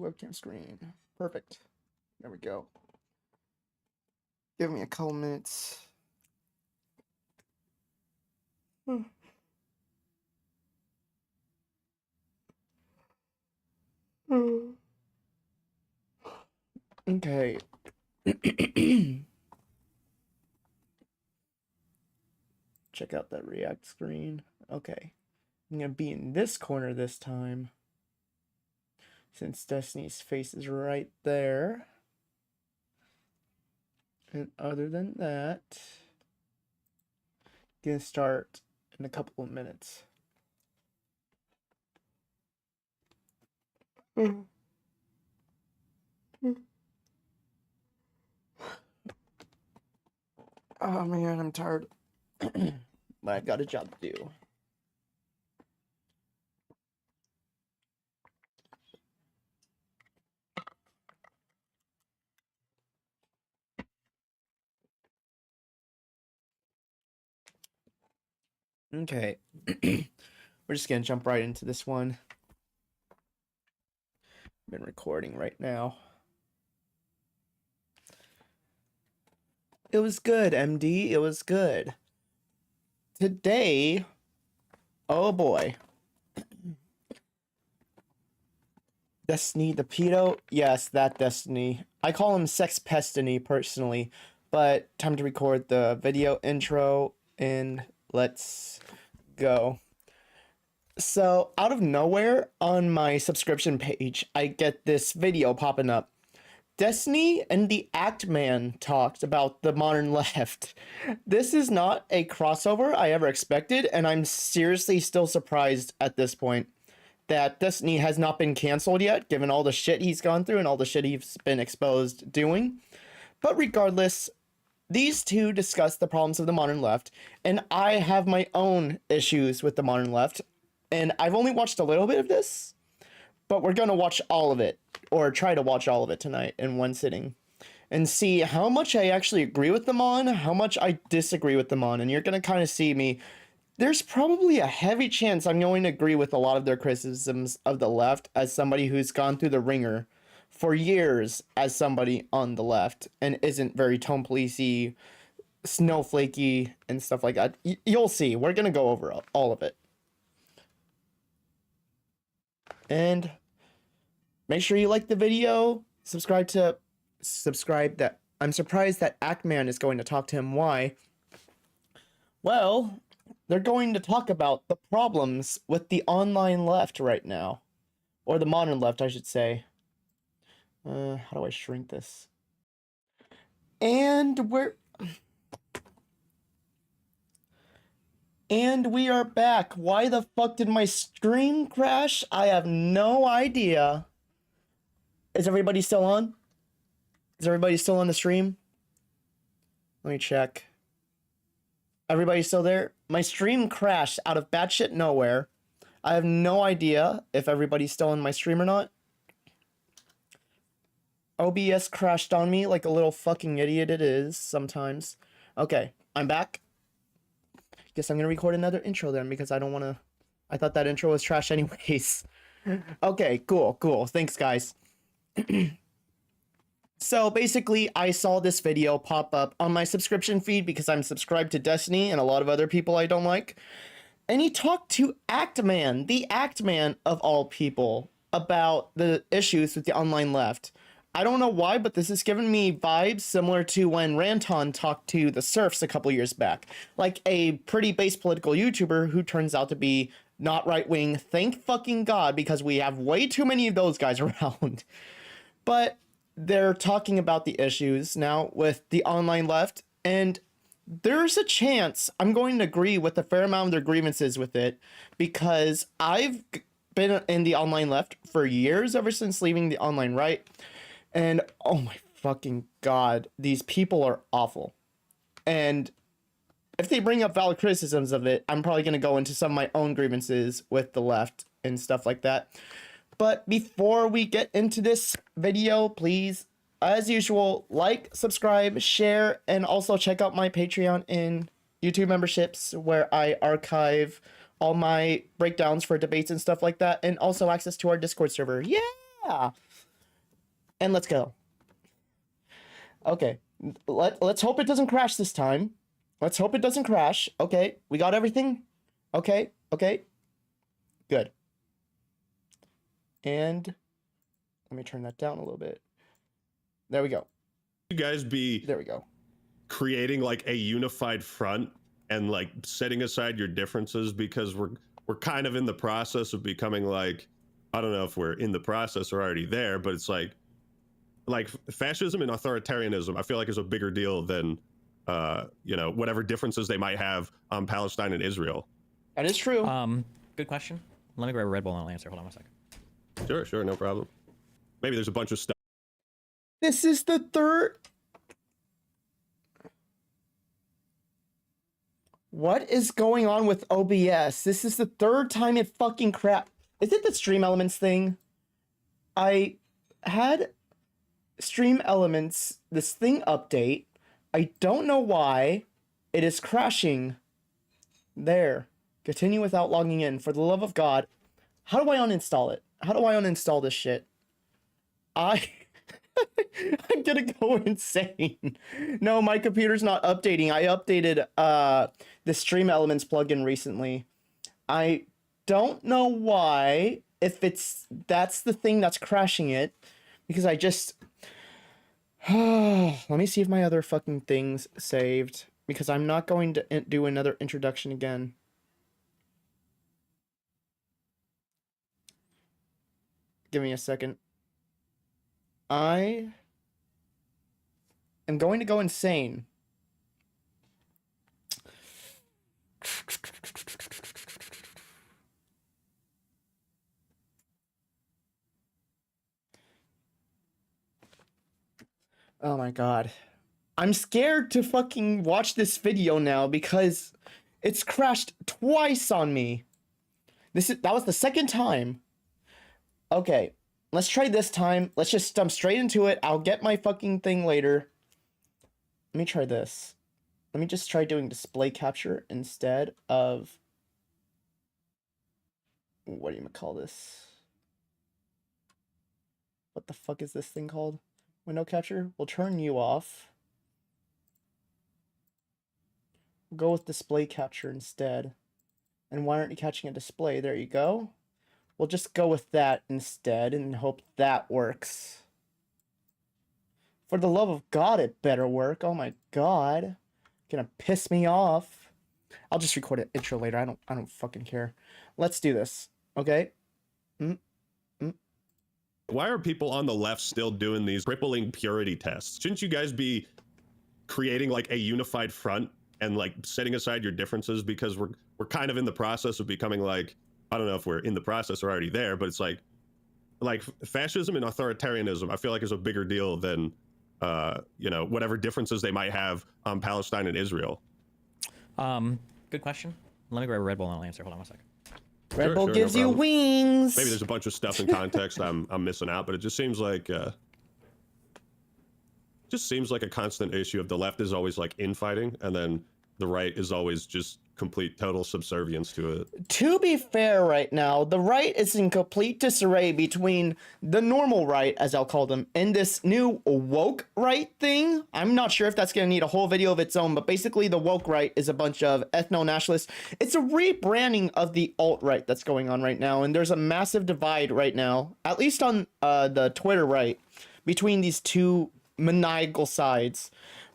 Webcam screen. Perfect. There we go. Give me a couple minutes. Okay. Check out that React screen. Okay. I'm gonna be in this corner this time, since Destiny's face is right there. And other than that, gonna start in a couple of minutes. Oh man, I'm tired. But I've got a job to do. Okay. We're just gonna jump right into this one. I've been recording right now. It was good, MD. It was good. Today, oh boy. Destiny the pedo? Yes, that Destiny. I call him Sex Pestiny personally, but time to record the video intro and let's go. So, out of nowhere on my subscription page, I get this video popping up. Destiny and the Act Man talked about the modern left. This is not a crossover I ever expected, and I'm seriously still surprised at this point that Destiny has not been canceled yet, given all the shit he's gone through and all the shit he's been exposed doing. But regardless, these two discuss the problems of the modern left, and I have my own issues with the modern left, and I've only watched a little bit of this, but we're gonna watch all of it, or try to watch all of it tonight in one sitting, and see how much I actually agree with them on, how much I disagree with them on, and you're gonna kind of see me. There's probably a heavy chance I'm going to agree with a lot of their criticisms of the left as somebody who's gone through the ringer for years as somebody on the left and isn't very tone policey, snowflakey, and stuff like that. You'll see. We're going to go over all of it. And make sure you like the video, subscribe that. I'm surprised that Actman is going to talk to him. Why? Well, they're going to talk about the problems with the online left right now. Or the modern left, I should say. How do I shrink this? And we are back. Why the fuck did my stream crash? I have no idea. Is everybody still on? Is everybody still on the stream? Let me check. Everybody still there? My stream crashed out of batshit nowhere. I have no idea if everybody's still in my stream or not. OBS crashed on me like a little fucking idiot it is sometimes. Okay, I'm back. Guess I'm gonna record another intro then because I don't want to. I thought that intro was trash anyways. Okay, cool. Thanks, guys. So basically, I saw this video pop up on my subscription feed because I'm subscribed to Destiny and a lot of other people I don't like. And he talked to Actman, the Actman of all people, about the issues with the online left. I don't know why, but this has given me vibes similar to when Ranton talked to the Serfs a couple years back. Like a pretty base political YouTuber who turns out to be not right-wing, thank fucking God, because we have way too many of those guys around. But they're talking about the issues now with the online left, and there's a chance I'm going to agree with a fair amount of their grievances with it, because I've been in the online left for years, ever since leaving the online right, and oh my fucking God, these people are awful. And if they bring up valid criticisms of it, I'm probably going to go into some of my own grievances with the left and stuff like that. But before we get into this video, please, as usual, like, subscribe, share, and also check out my Patreon and YouTube memberships where I archive all my breakdowns for debates and stuff like that, and also access to our Discord server. Yeah! And let's go. Okay, let's hope it doesn't crash this time. Let's hope it doesn't crash. Okay, we got everything? Okay, okay. Good. And let me turn that down a little bit. There we go. You guys be there we go. Creating like a unified front and like setting aside your differences, because we're kind of in the process of becoming like, I don't know if we're in the process or already there, but it's like fascism and authoritarianism, I feel like is a bigger deal than you know, whatever differences they might have on Palestine and Israel. That is true. Good question. Let me grab a Red Bull and I'll answer. Hold on one second. Sure, no problem. Maybe there's a bunch of stuff. This is the third. What is going on with OBS? This is the third time it fucking crap. Is it the Stream Elements thing? I had Stream Elements, this thing update. I don't know why it is crashing. There. Continue without logging in. For the love of God. How do I uninstall it? How do I uninstall this shit? I'm gonna go insane. No, my computer's not updating. I updated the Stream Elements plugin recently. I don't know why, if that's the thing that's crashing it, because I just let me see if my other fucking things saved, because I'm not going to do another introduction again. Give me a second. I am going to go insane. Oh my God. I'm scared to fucking watch this video now because it's crashed twice on me. That was the second time. Okay, let's try this time. Let's just jump straight into it. I'll get my fucking thing later. Let me try this. Let me just try doing display capture instead of, what do you call this? What the fuck is this thing called? Window capture? We'll turn you off. We'll go with display capture instead. And why aren't you catching a display? There you go. We'll just go with that instead and hope that works. For the love of God, it better work. Oh my God. Gonna piss me off. I'll just record an intro later. I don't fucking care. Let's do this. Okay? Why are people on the left still doing these crippling purity tests? Shouldn't you guys be creating like a unified front and like setting aside your differences, because we're kind of in the process of becoming like, I don't know if we're in the process or already there, but it's like fascism and authoritarianism, I feel like is a bigger deal than you know, whatever differences they might have on Palestine and Israel. Good question. Let me grab a Red Bull and I'll answer. Hold on one second. Red Bull gives you wings. Maybe there's a bunch of stuff in context I'm missing out, but it just seems like a constant issue of the left is always like infighting, and then the right is always just complete total subservience to it. To be fair, right now, the right is in complete disarray between the normal right, as I'll call them, and this new woke right thing. I'm not sure if that's going to need a whole video of its own, but basically the woke right is a bunch of ethno-nationalists. It's a rebranding of the alt-right that's going on right now, and there's a massive divide right now, at least on the Twitter right, between these two maniacal sides.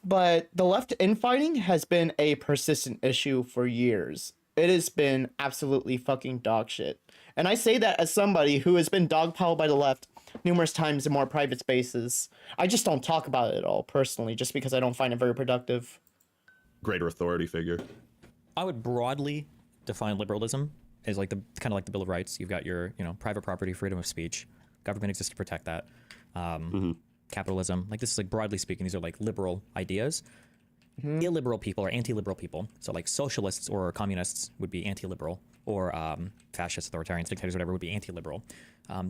But the left infighting has been a persistent issue for years. It has been absolutely fucking dog shit. And I say that as somebody who has been dogpiled by the left numerous times in more private spaces. I just don't talk about it at all personally, just because I don't find it very productive. Greater authority figure. I would broadly define liberalism as like kind of like the Bill of Rights. You've got your, private property, freedom of speech. Government exists to protect that. Capitalism, like this is like broadly speaking, these are like liberal ideas. Illiberal people or anti-liberal people, so like socialists or communists would be anti-liberal, or fascists, authoritarians, dictators, whatever would be anti-liberal.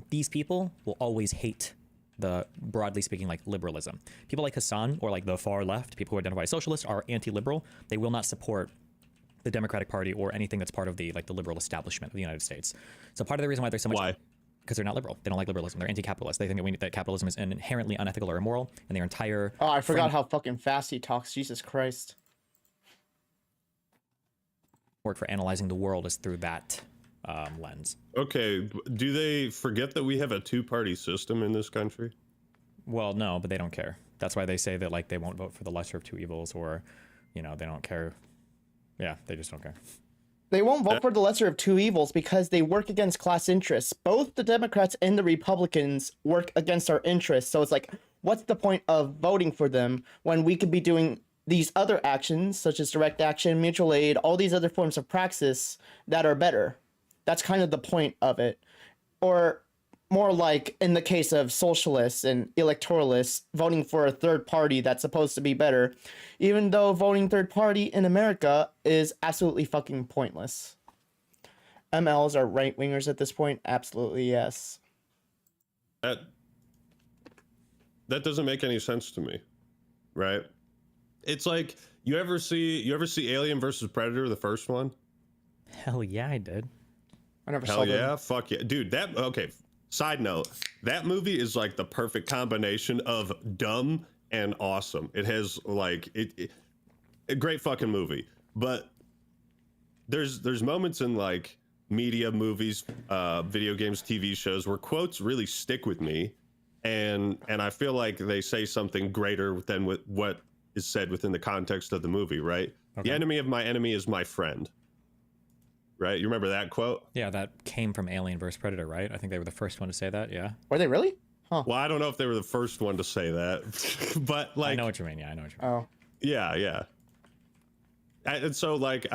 These people will always hate the, broadly speaking, like liberalism. People like Hassan or like the far left, people who identify as socialists, are anti-liberal. They will not support the Democratic Party or anything that's part of the like the liberal establishment of the United States. So part of the reason why there's so much Why? because they're not liberal. They don't like liberalism. They're anti-capitalist. They think that capitalism is inherently unethical or immoral, and their entire Oh, I forgot how fucking fast he talks. Jesus Christ. work for analyzing the world is through that lens. Okay, do they forget that we have a two-party system in this country? Well, no, but they don't care. That's why they say that like they won't vote for the lesser of two evils, or, you know, they don't care. Yeah, they just don't care. They won't vote for the lesser of two evils because they work against class interests. Both the Democrats and the Republicans work against our interests. So it's like, what's the point of voting for them when we could be doing these other actions, such as direct action, mutual aid, all these other forms of praxis that are better? That's kind of the point of it. Or more like in the case of socialists and electoralists voting for a third party that's supposed to be better, even though voting third party in America is absolutely fucking pointless. MLs are right wingers at this point. Absolutely, yes. That doesn't make any sense to me, right? It's like you ever see Alien versus Predator, the first one? Hell yeah, I did. I never saw Hell them. yeah, fuck yeah, dude. Okay. Side note: that movie is like the perfect combination of dumb and awesome. It has like a great fucking movie, but there's moments in like media, movies, video games, TV shows where quotes really stick with me, and I feel like they say something greater than what is said within the context of the movie, right? Okay. The enemy of my enemy is my friend. Right? You remember that quote? Yeah, that came from Alien vs. Predator, right? I think they were the first one to say that, yeah. Were they really? Huh. Well, I don't know if they were the first one to say that, but like, I know what you mean, yeah, I know what you mean. Oh. yeah. And so like,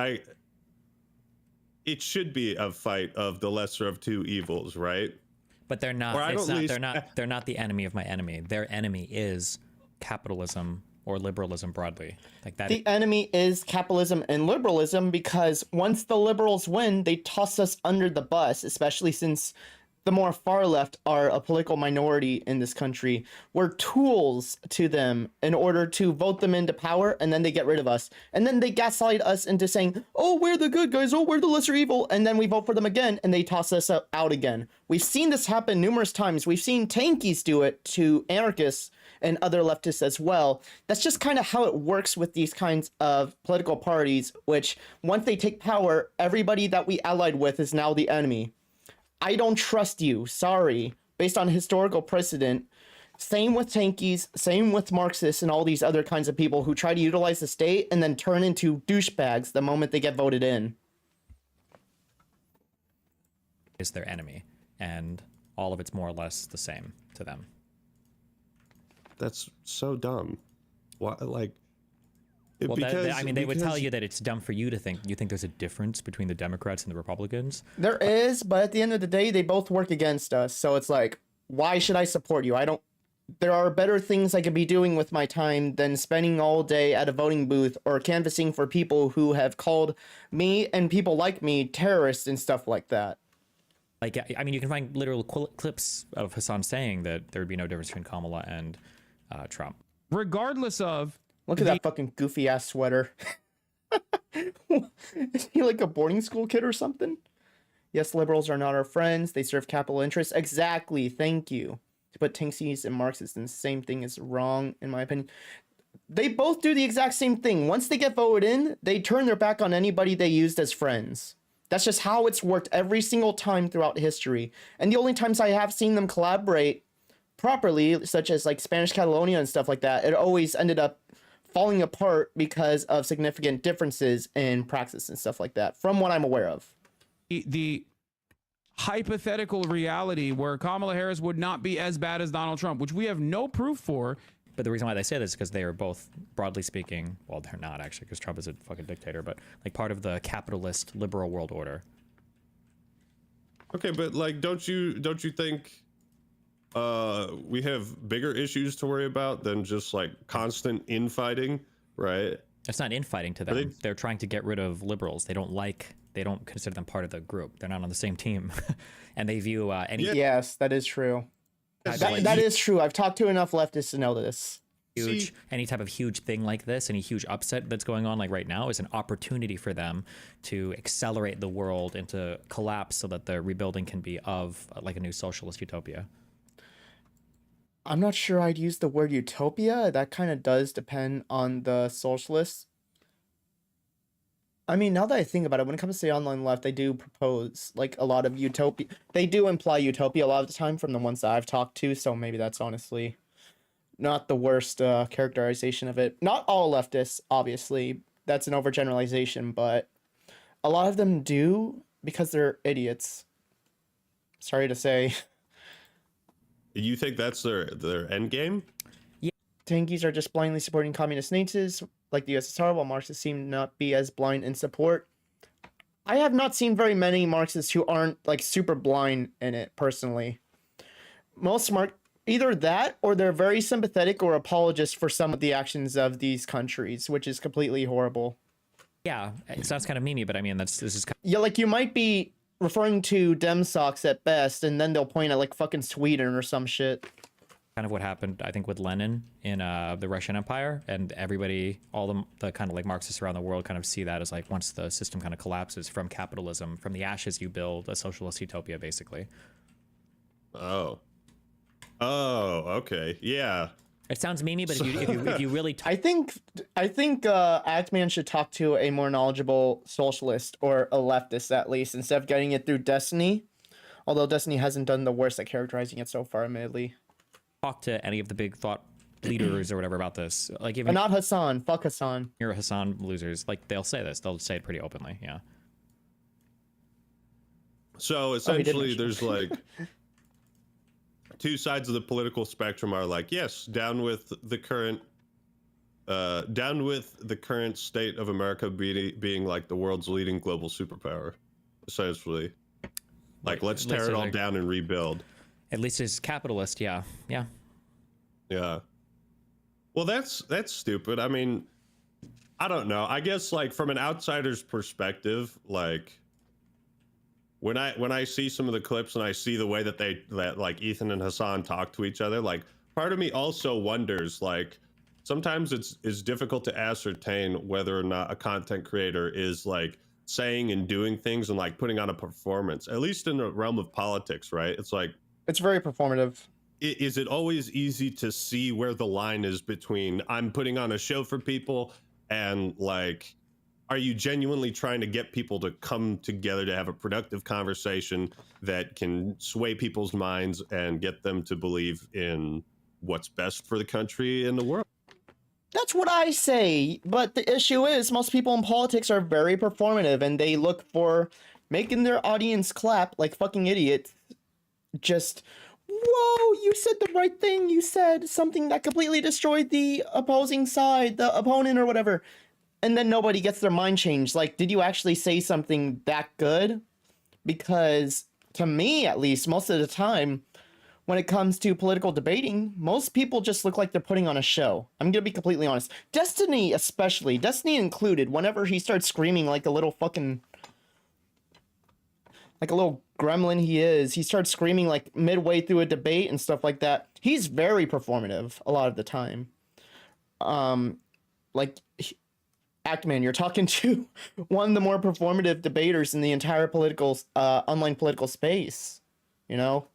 it should be a fight of the lesser of two evils, right? But they're not, they're not the enemy of my enemy. Their enemy is capitalism or liberalism broadly. Like that. The enemy is capitalism and liberalism because once the liberals win, they toss us under the bus, especially since the more far left are a political minority in this country. We're tools to them in order to vote them into power, and then they get rid of us. And then they gaslight us into saying, oh, we're the good guys, oh, we're the lesser evil, and then we vote for them again, and they toss us out again. We've seen this happen numerous times. We've seen tankies do it to anarchists and other leftists as well. That's just kind of how it works with these kinds of political parties, which once they take power, everybody that we allied with is now the enemy. I don't trust you, sorry, based on historical precedent. Same with tankies, same with Marxists and all these other kinds of people who try to utilize the state and then turn into douchebags the moment they get voted in. Is their enemy, and all of it's more or less the same to them. That's so dumb. Why, like, Well, they would tell you that it's dumb for you to think. You think there's a difference between the Democrats and the Republicans? There is, but at the end of the day, they both work against us. So it's like, why should I support you? There are better things I could be doing with my time than spending all day at a voting booth or canvassing for people who have called me and people like me terrorists and stuff like that. Like, I mean, you can find literal clips of Hassan saying that there would be no difference between Kamala and Trump. Regardless of... Look at that fucking goofy ass sweater. Is he like a boarding school kid or something? Yes, liberals are not our friends. They serve capital interests. Exactly. Thank you. To put tankies and Marxists in the same thing is wrong, in my opinion. They both do the exact same thing. Once they get voted in, they turn their back on anybody they used as friends. That's just how it's worked every single time throughout history. And the only times I have seen them collaborate properly, such as like Spanish Catalonia and stuff like that, it always ended up falling apart because of significant differences in praxis and stuff like that, from what I'm aware of. The hypothetical reality where Kamala Harris would not be as bad as Donald Trump, which we have no proof for. But the reason why they say this is because they are both, broadly speaking, well, they're not actually, because Trump is a fucking dictator, but like part of the capitalist liberal world order. Okay, but like, don't you think we have bigger issues to worry about than just like constant infighting, right? It's not infighting to them. They're trying to get rid of liberals. They don't consider them part of the group. They're not on the same team. And they view any... Yes, that is true. That is true. I've talked to enough leftists to know this. See, any type of huge thing like this, any huge upset that's going on like right now is an opportunity for them to accelerate the world into collapse so that the rebuilding can be of like a new socialist utopia. I'm not sure I'd use the word utopia. That kind of does depend on the socialists. I mean, now that I think about it, when it comes to the online left, they do propose like a lot of utopia. They do imply utopia a lot of the time from the ones that I've talked to, so maybe that's honestly not the worst characterization of it. Not all leftists, obviously. That's an overgeneralization, but a lot of them do because they're idiots. Sorry to say. you think that's their end game? Tankies are just blindly supporting communist nations like the USSR, while Marxists seem to not be as blind in support. I have not seen very many Marxists who aren't like super blind in it personally. Most either that or they're very sympathetic or apologists for some of the actions of these countries, which is completely horrible. Yeah, it sounds kind of meany, but I mean this is kind Yeah, like you might be referring to dem socks at best, and then they'll point at like fucking Sweden or some shit. of what happened, I think, with Lenin in the Russian Empire, and everybody, all the kind of like Marxists around the world, kind of see that as like once the system kind of collapses from capitalism, from the ashes, you build a socialist utopia, basically. Oh, okay, yeah. It sounds meany, but if you really I think Actman should talk to a more knowledgeable socialist or a leftist at least, instead of getting it through Destiny. Although Destiny hasn't done the worst at characterizing it so far, admittedly. talk to any of the big thought leaders or whatever about this, like But even not Hassan. Fuck Hassan. you're Hassan losers, like they'll say this. They'll say it pretty openly. Yeah. So essentially, there's like two sides of the political spectrum are like, yes, down with the current state of America being like the world's leading global superpower, essentially. Like, let's tear it all down and rebuild. At least it's capitalist. Yeah. Yeah. Yeah. Well, that's stupid. I mean, I don't know. I guess like from an outsider's perspective, like when I see some of the clips and I see the way that like Ethan and Hassan talk to each other, like part of me also wonders, like sometimes it's difficult to ascertain whether or not a content creator is like saying and doing things and like putting on a performance, at least in the realm of politics, right? It's like, It's very performative. is it always easy to see where the line is between I'm putting on a show for people and like, are you genuinely trying to get people to come together to have a productive conversation that can sway people's minds and get them to believe in what's best for the country and the world? That's what I say. But the issue is most people in politics are very performative and they look for making their audience clap like fucking idiots. Just, whoa, you said the right thing. You said something that completely destroyed the opposing side, the opponent or whatever. And then nobody gets their mind changed. Like, did you actually say something that good? Because to me, at least, most of the time, when it comes to political debating, most people just look like they're putting on a show. I'm going to be completely honest. Destiny especially, Destiny included, whenever he starts screaming like a little fucking... like a little gremlin he starts screaming like midway through a debate and stuff like that. He's very performative a lot of the time. Actman, you're talking to one of the more performative debaters in the entire political, online political space, you know?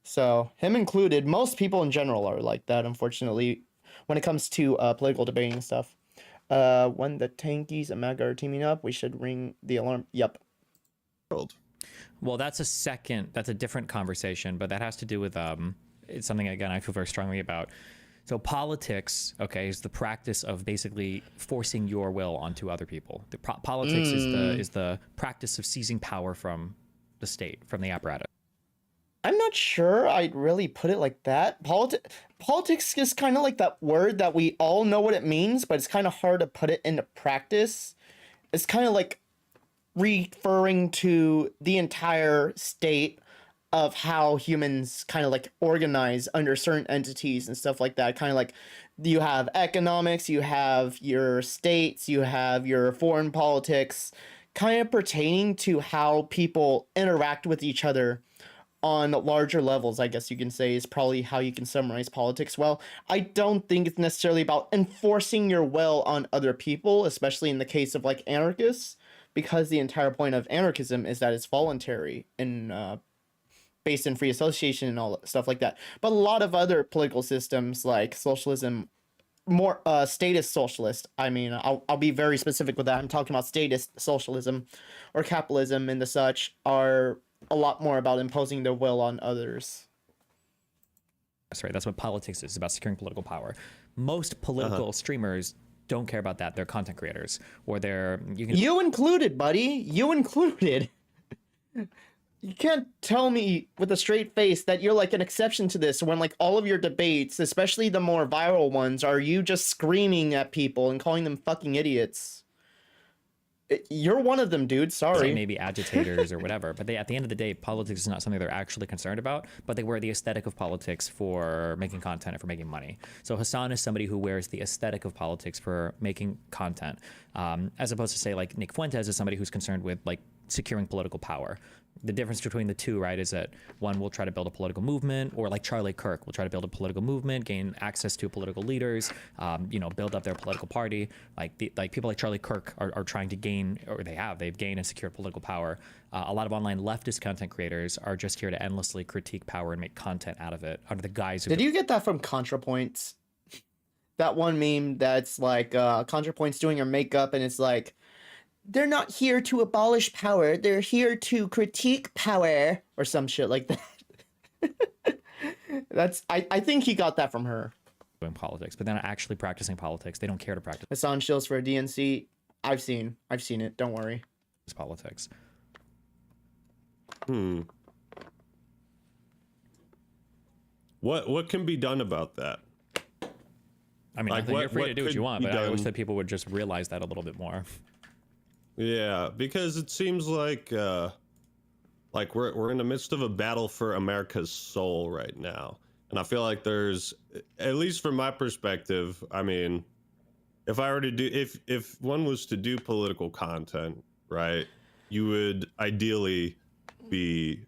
So, him included, most people in general are like that, unfortunately, when it comes to political debating and stuff. When the tankies and MAGA are teaming up, we should ring the alarm. Yep. Well, that's a different conversation, but that has to do with it's something, again, I feel very strongly about. So politics, okay, is the practice of basically forcing your will onto other people. Politics is the practice of seizing power from the state, from the apparatus. I'm not sure I'd really put it like that. Politics is kind of like that word that we all know what it means, but it's kind of hard to put it into practice. It's kind of like referring to the entire state of how humans kind of like organize under certain entities and stuff like that. Kind of like you have economics, you have your states, you have your foreign politics, kind of pertaining to how people interact with each other on larger levels, I guess you can say, is probably how you can summarize politics well. I don't think it's necessarily about enforcing your will on other people, especially in the case of like anarchists, because the entire point of anarchism is that it's voluntary and based in free association and all stuff like that. But a lot of other political systems like socialism, more statist socialist, I mean, I'll be very specific with that. I'm talking about statist socialism or capitalism and the such, are a lot more about imposing their will on others. That's right. That's what politics is, about securing political power. Most political streamers don't care about that. They're content creators, or You included, buddy. You included. You can't tell me with a straight face that you're like an exception to this when like all of your debates, especially the more viral ones, are you just screaming at people and calling them fucking idiots. You're one of them, dude. Sorry. Maybe agitators or whatever, but at the end of the day, politics is not something they're actually concerned about, but they wear the aesthetic of politics for making content and for making money. So Hassan is somebody who wears the aesthetic of politics for making content, as opposed to say like Nick Fuentes is somebody who's concerned with like securing political power. The difference between the two, right, is that one will try to build a political movement, or like Charlie Kirk will try to build a political movement, gain access to political leaders, build up their political party. Like people like Charlie Kirk are trying to gain, or they've gained and secured political power. A lot of online leftist content creators are just here to endlessly critique power and make content out of it under the guise of. Did you get that from ContraPoints? That one meme that's like ContraPoints doing her makeup, and it's like, they're not here to abolish power. They're here to critique power, or some shit like that. I think he got that from her. Doing politics, but they're not actually practicing politics. They don't care to practice Hassan Shills for a DNC. I've seen it. Don't worry. politics. What can be done about that? I mean, Like, you're free to do what you want, but I wish done? that people would just realize that a little bit more. Yeah, because it seems like we're in the midst of a battle for America's soul right now. And I feel like there's, at least from my perspective, I mean, if I were to do, if one was to do political content, right, you would ideally be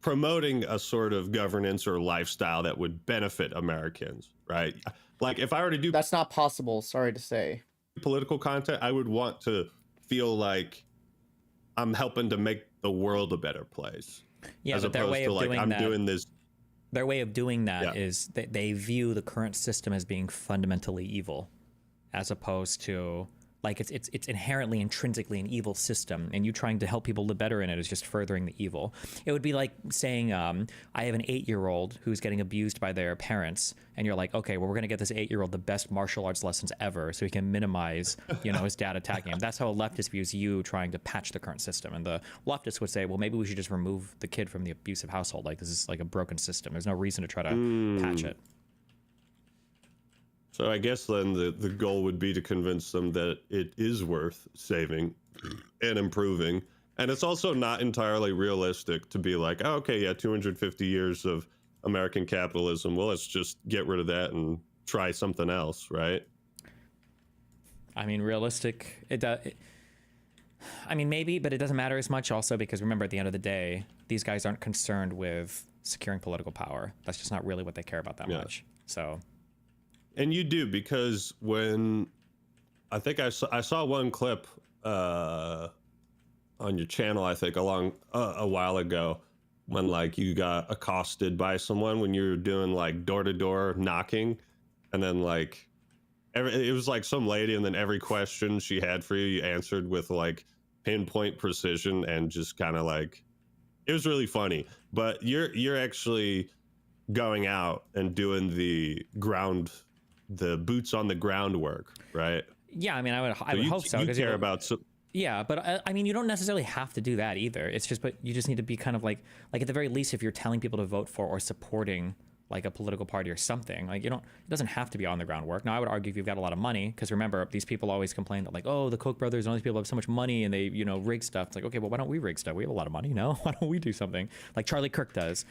promoting a sort of governance or lifestyle that would benefit Americans, right? Like if I were to do That's not possible, sorry to say. political content, I would want to feel like I'm helping to make the world a better place. Yeah, as but their opposed way to of like doing I'm that, doing this. their way of doing that Yeah. is that they view the current system as being fundamentally evil, as opposed to like it's inherently intrinsically an evil system, and you trying to help people live better in it is just furthering the evil. It would be like saying I have an 8-year-old who's getting abused by their parents, and you're like, okay, well, we're gonna get this 8-year-old the best martial arts lessons ever so he can minimize his dad attacking him. That's how a leftist views you trying to patch the current system, and the leftist would say, well, maybe we should just remove the kid from the abusive household. Like this is like a broken system, there's no reason to try to patch it. So I guess then the goal would be to convince them that it is worth saving and improving. And it's also not entirely realistic to be like, oh, okay, yeah, 250 years of American capitalism. Well, let's just get rid of that and try something else, right? I mean, realistic, I mean, maybe, but it doesn't matter as much also because remember, at the end of the day, these guys aren't concerned with securing political power. That's just not really what they care about that much. So... And you do, because when I think I saw one clip on your channel, I think along a while ago, when like you got accosted by someone when you were doing like door-to-door knocking, and then like it was like some lady, and then every question she had for you answered with like pinpoint precision, and just kind of like, it was really funny. But you're actually going out and doing the boots on the ground work, right? Yeah, I mean, I would hope so. You 'cause care about yeah, but I mean, you don't necessarily have to do that either. It's just, but you just need to be kind of like at the very least, if you're telling people to vote for or supporting like a political party or something, like it doesn't have to be on the ground work. Now, I would argue if you've got a lot of money, because remember, these people always complain that like, oh, the Koch brothers and all these people have so much money and they, rig stuff. It's like, okay, well, why don't we rig stuff? We have a lot of money, no? Why don't we do something like Charlie Kirk does?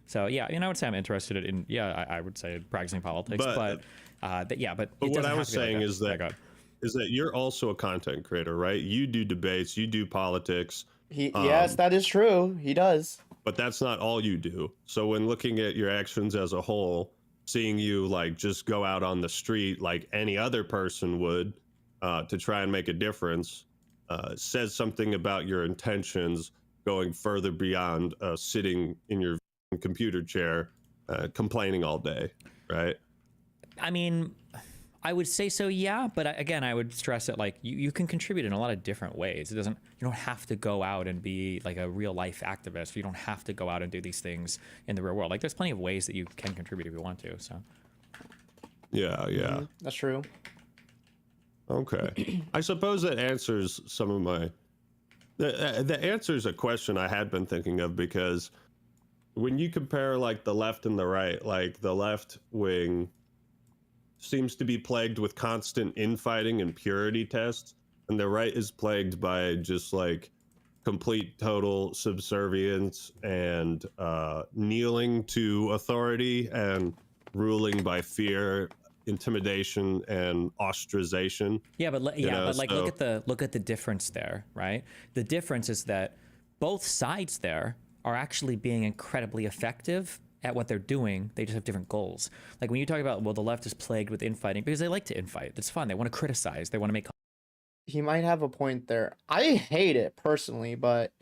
So yeah, I would say I'm interested in I would say practicing politics, but what I was saying is that you're also a content creator, right? You do debates, you do politics, Yes, that is true. He does. But that's not all you do. So when looking at your actions as a whole, seeing you like just go out on the street like any other person would to try and make a difference says something about your intentions going further beyond sitting in your computer chair complaining all day, right? I mean, I would say so, yeah. But again, I would stress that like you can contribute in a lot of different ways. You don't have to go out and be like a real life activist. You don't have to go out and do these things in the real world. Like there's plenty of ways that you can contribute if you want to. So. Yeah. That's true. Okay. I suppose that answers some of my. The answers a question I had been thinking of, because when you compare like the left and the right, like the left wing seems to be plagued with constant infighting and purity tests, and the right is plagued by just like complete total subservience and kneeling to authority and ruling by fear, intimidation, and ostracization. Yeah, but look at the difference there, right? The difference is that both sides there are actually being incredibly effective at what they're doing. They just have different goals. Like when you talk about, well, the left is plagued with infighting because they like to infight. It's fun. They want to criticize. They want to make. He might have a point there. I hate it personally, but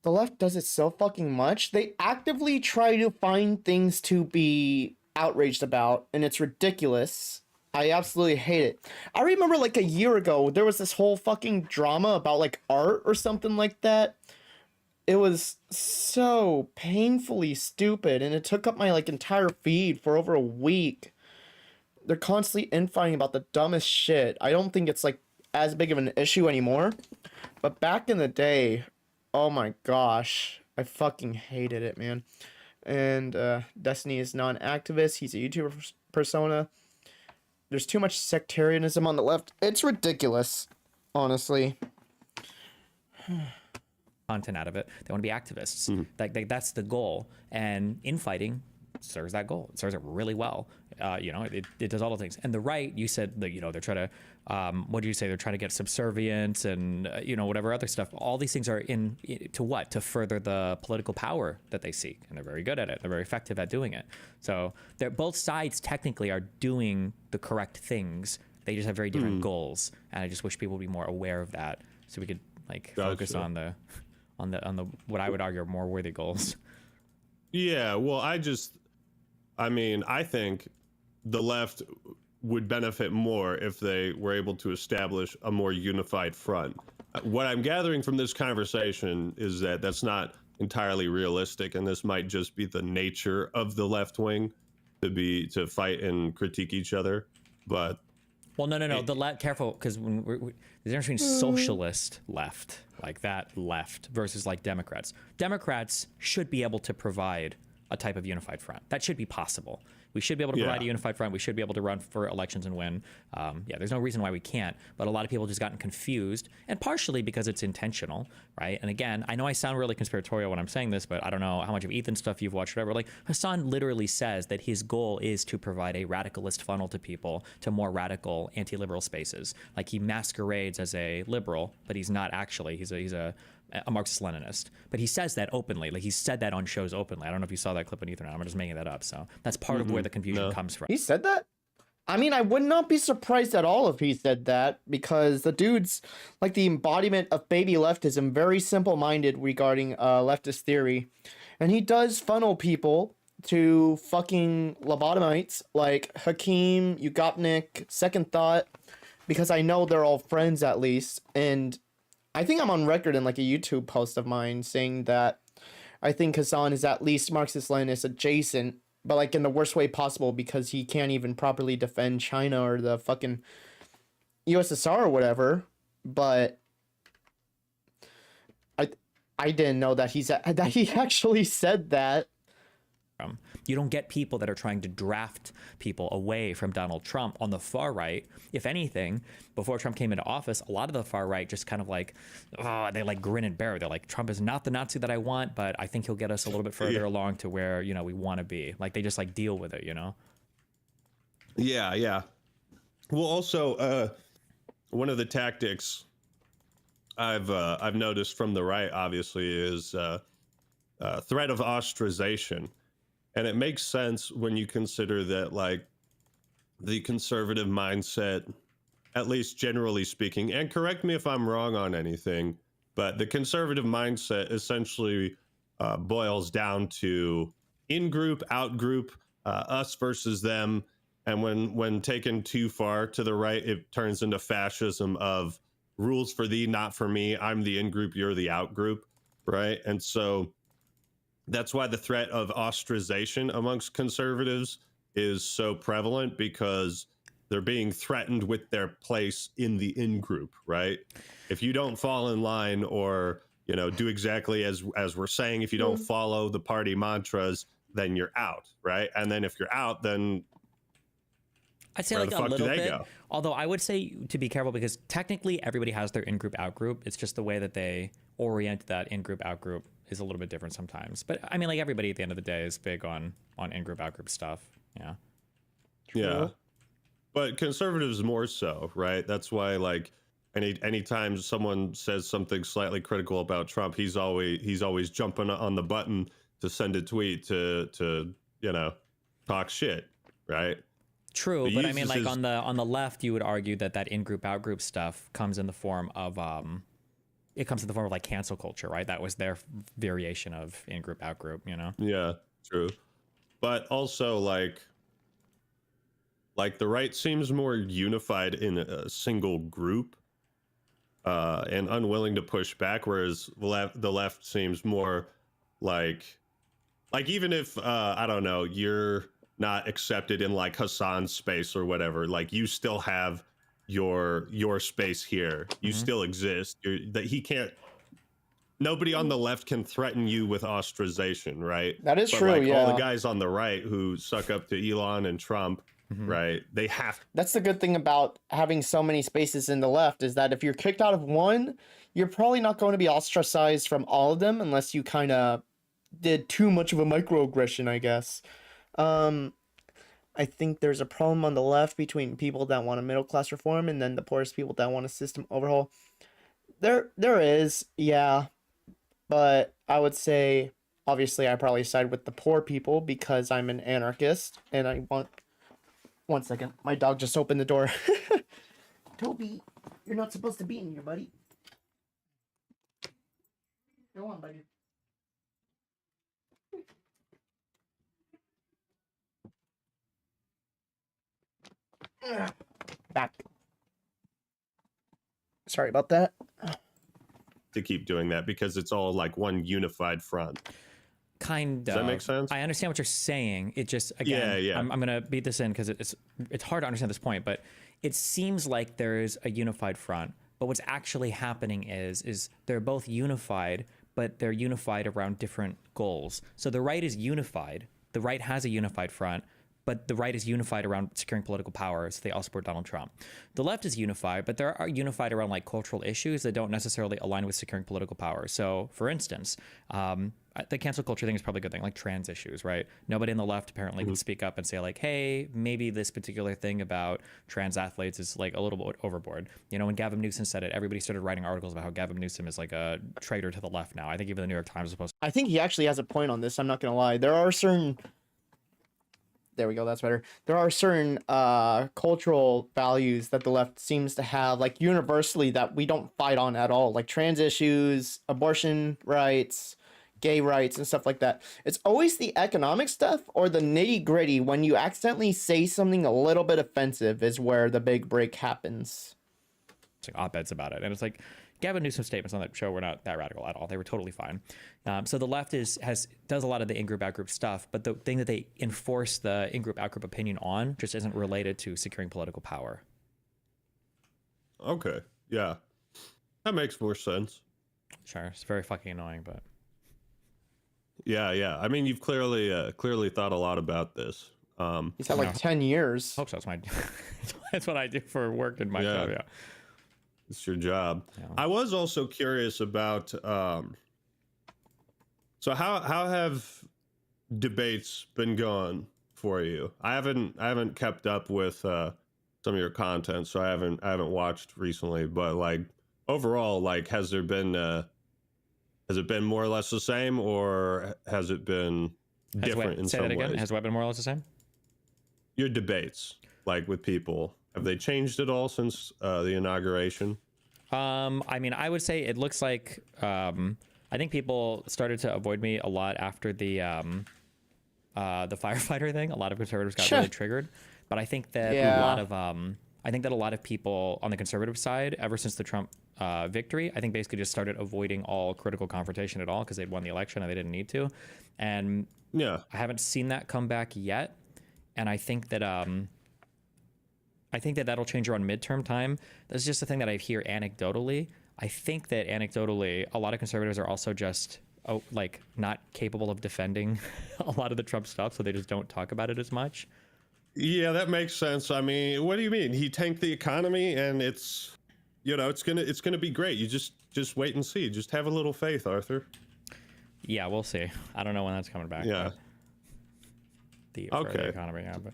the left does it so fucking much. They actively try to find things to be outraged about, and it's ridiculous. I absolutely hate it. I remember like a year ago, there was this whole fucking drama about like art or something like that. It was so painfully stupid, and it took up my like entire feed for over a week. They're constantly infighting about the dumbest shit. I don't think it's like as big of an issue anymore, but back in the day, oh my gosh, I fucking hated it, man. And Destiny is non-activist. He's a YouTuber persona. There's too much sectarianism on the left. It's ridiculous, honestly. Content out of it. They want to be activists. That's the goal. And infighting serves that goal. It serves it really well. It does all the things. And the right, you said that, they're trying to, what do you say? They're trying to get subservience and, whatever other stuff. All these things are to what? To further the political power that they seek. And they're very good at it. They're very effective at doing it. So both sides technically are doing the correct things. They just have very different goals. And I just wish people would be more aware of that so we could focus on the what I would argue are more worthy goals. Yeah, well, I think the left would benefit more if they were able to establish a more unified front. What I'm gathering from this conversation is that that's not entirely realistic, and this might just be the nature of the left wing to fight and critique each other. But well, no. The left, careful, because there's a difference between socialist left, like that left, versus like Democrats. Democrats should be able to provide a type of unified front. That should be possible. We should be able to provide a unified front. We should be able to run for elections and win. There's no reason why we can't, but a lot of people just gotten confused, and partially because it's intentional, right? And again, I know I sound really conspiratorial when I'm saying this, but I don't know how much of Ethan's stuff you've watched, whatever. Like Hassan literally says that his goal is to provide a radicalist funnel to people, to more radical anti-liberal spaces. Like he masquerades as a liberal, but he's not actually. He's a Marxist-Leninist, but he says that openly. Like he said that on shows openly. I don't know if you saw that clip on Ethan. I'm just making that up. So that's part of where the confusion comes from. He said that? I mean, I would not be surprised at all if he said that, because the dude's like the embodiment of baby leftism, very simple-minded regarding leftist theory. And he does funnel people to fucking lobotomites like Hakeem, Ugopnik, Second Thought, because I know they're all friends at least. And I think I'm on record in like a YouTube post of mine saying that I think Hassan is at least Marxist-Leninist adjacent, but like in the worst way possible, because he can't even properly defend China or the fucking USSR or whatever. But I didn't know that he actually said that. You don't get people that are trying to draft people away from Donald Trump on the far right. If anything, before Trump came into office, a lot of the far right just kind of like, they like grin and bear. They're like, Trump is not the Nazi that I want, but I think he'll get us a little bit further along to where, we want to be. Like they just like deal with it, Yeah. Well, also, one of the tactics I've noticed from the right, obviously, is threat of ostracization, and it makes sense when you consider that, like, the conservative mindset, at least generally speaking, and correct me if I'm wrong on anything, but the conservative mindset essentially boils down to in-group, out-group, us versus them, and when taken too far to the right, it turns into fascism of rules for thee, not for me. I'm the in-group, you're the out-group, right? And so that's why the threat of ostracization amongst conservatives is so prevalent, because they're being threatened with their place in the in-group, right? If you don't fall in line, or do exactly as we're saying, if you don't follow the party mantras, then you're out, right? And then if you're out, then I'd say where like the a fuck do little they bit. go? Although I would say to be careful, because technically everybody has their in-group, out-group. It's just the way that they orient that in-group, out-group is a little bit different sometimes. But I mean, like, everybody at the end of the day is big on in-group, out-group stuff. Yeah. Yeah. But conservatives more so, right? That's why, like, anytime someone says something slightly critical about Trump, he's always jumping on the button to send a tweet to talk shit, right? True, He but I mean, uses like, his- on the left, you would argue that in-group, out-group stuff comes in the form of like cancel culture, right? That was their variation of in-group, out-group, Yeah, true. But also, like the right seems more unified in a single group, and unwilling to push back, whereas the left seems more like even if I don't know, you're not accepted in like Hassan's space or whatever, like you still have your space here. You still exist. That he can't. Nobody on the left can threaten you with ostracization, right? That is But true, like all the yeah. guys on the right who suck up to Elon and Trump, right? They have. That's the good thing about having so many spaces in the left, is that if you're kicked out of one, you're probably not going to be ostracized from all of them unless you kind of did too much of a microaggression, I guess. I think there's a problem on the left between people that want a middle class reform and then the poorest people that want a system overhaul. There is, yeah, but I would say obviously I probably side with the poor people because I'm an anarchist and I want. One second, my dog just opened the door. Toby, you're not supposed to be in here, buddy. Go on, buddy. Back. Sorry about that. To keep doing that because it's all like one unified front. Kind of. Does that make sense? I understand what you're saying. It just, again, Yeah. I'm gonna beat this in because it's hard to understand this point, but it seems like there is a unified front. But what's actually happening is they're both unified, but they're unified around different goals. So the right is unified. The right has a unified front, but the right is unified around securing political power, so they all support Donald Trump. The left is unified, but they're unified around like cultural issues that don't necessarily align with securing political power. So, for instance, the cancel culture thing is probably a good thing, like trans issues, right? Nobody on the left apparently would speak up and say like, hey, maybe this particular thing about trans athletes is like a little bit overboard. When Gavin Newsom said it, everybody started writing articles about how Gavin Newsom is like a traitor to the left now. I think even the New York Times was supposed I think he actually has a point on this. I'm not gonna lie. There are certain. There we go. That's better. There are certain cultural values that the left seems to have, like universally, that we don't fight on at all, like trans issues, abortion rights, gay rights, and stuff like that. It's always the economic stuff or the nitty gritty. When you accidentally say something a little bit offensive, is where the big break happens. like op-eds about it, and it's like Gavin Newsom's statements on that show were not that radical at all. They were totally fine. So the left does a lot of the in-group, out-group stuff, but the thing that they enforce the in-group, out-group opinion on just isn't related to securing political power. Okay. Yeah. That makes more sense. Sure, it's very fucking annoying, but Yeah. I mean, you've clearly thought a lot about this. He's had like 10 years. I hope so. That's my that's what I do for work in my job. Yeah. It's your job. Yeah. I was also curious about so how have debates been going for you? I haven't kept up with some of your content, so I haven't watched recently, but like overall, like, has it been more or less the same, or has it been different in say some that again. ways? Has what been more or less the same? Your debates, like with people, have they changed at all since the inauguration? I mean, I would say it looks like I think people started to avoid me a lot after the firefighter thing. A lot of conservatives got really triggered, but I think that Yeah. a lot of people on the conservative side, ever since the Trump victory, I think basically just started avoiding all critical confrontation at all because they'd won the election and they didn't need to. And Yeah. I haven't seen that come back yet. And I think that that'll change around midterm time. That's just the thing that I hear anecdotally. I think that anecdotally, a lot of conservatives are also just like not capable of defending a lot of the Trump stuff, so they just don't talk about it as much. Yeah, that makes sense. I mean, what do you mean? He tanked the economy, and it's, you know, it's gonna be great. You just wait and see. Just have a little faith, Arthur. Yeah, we'll see. I don't know when that's coming back. Yeah. For the economy, yeah. But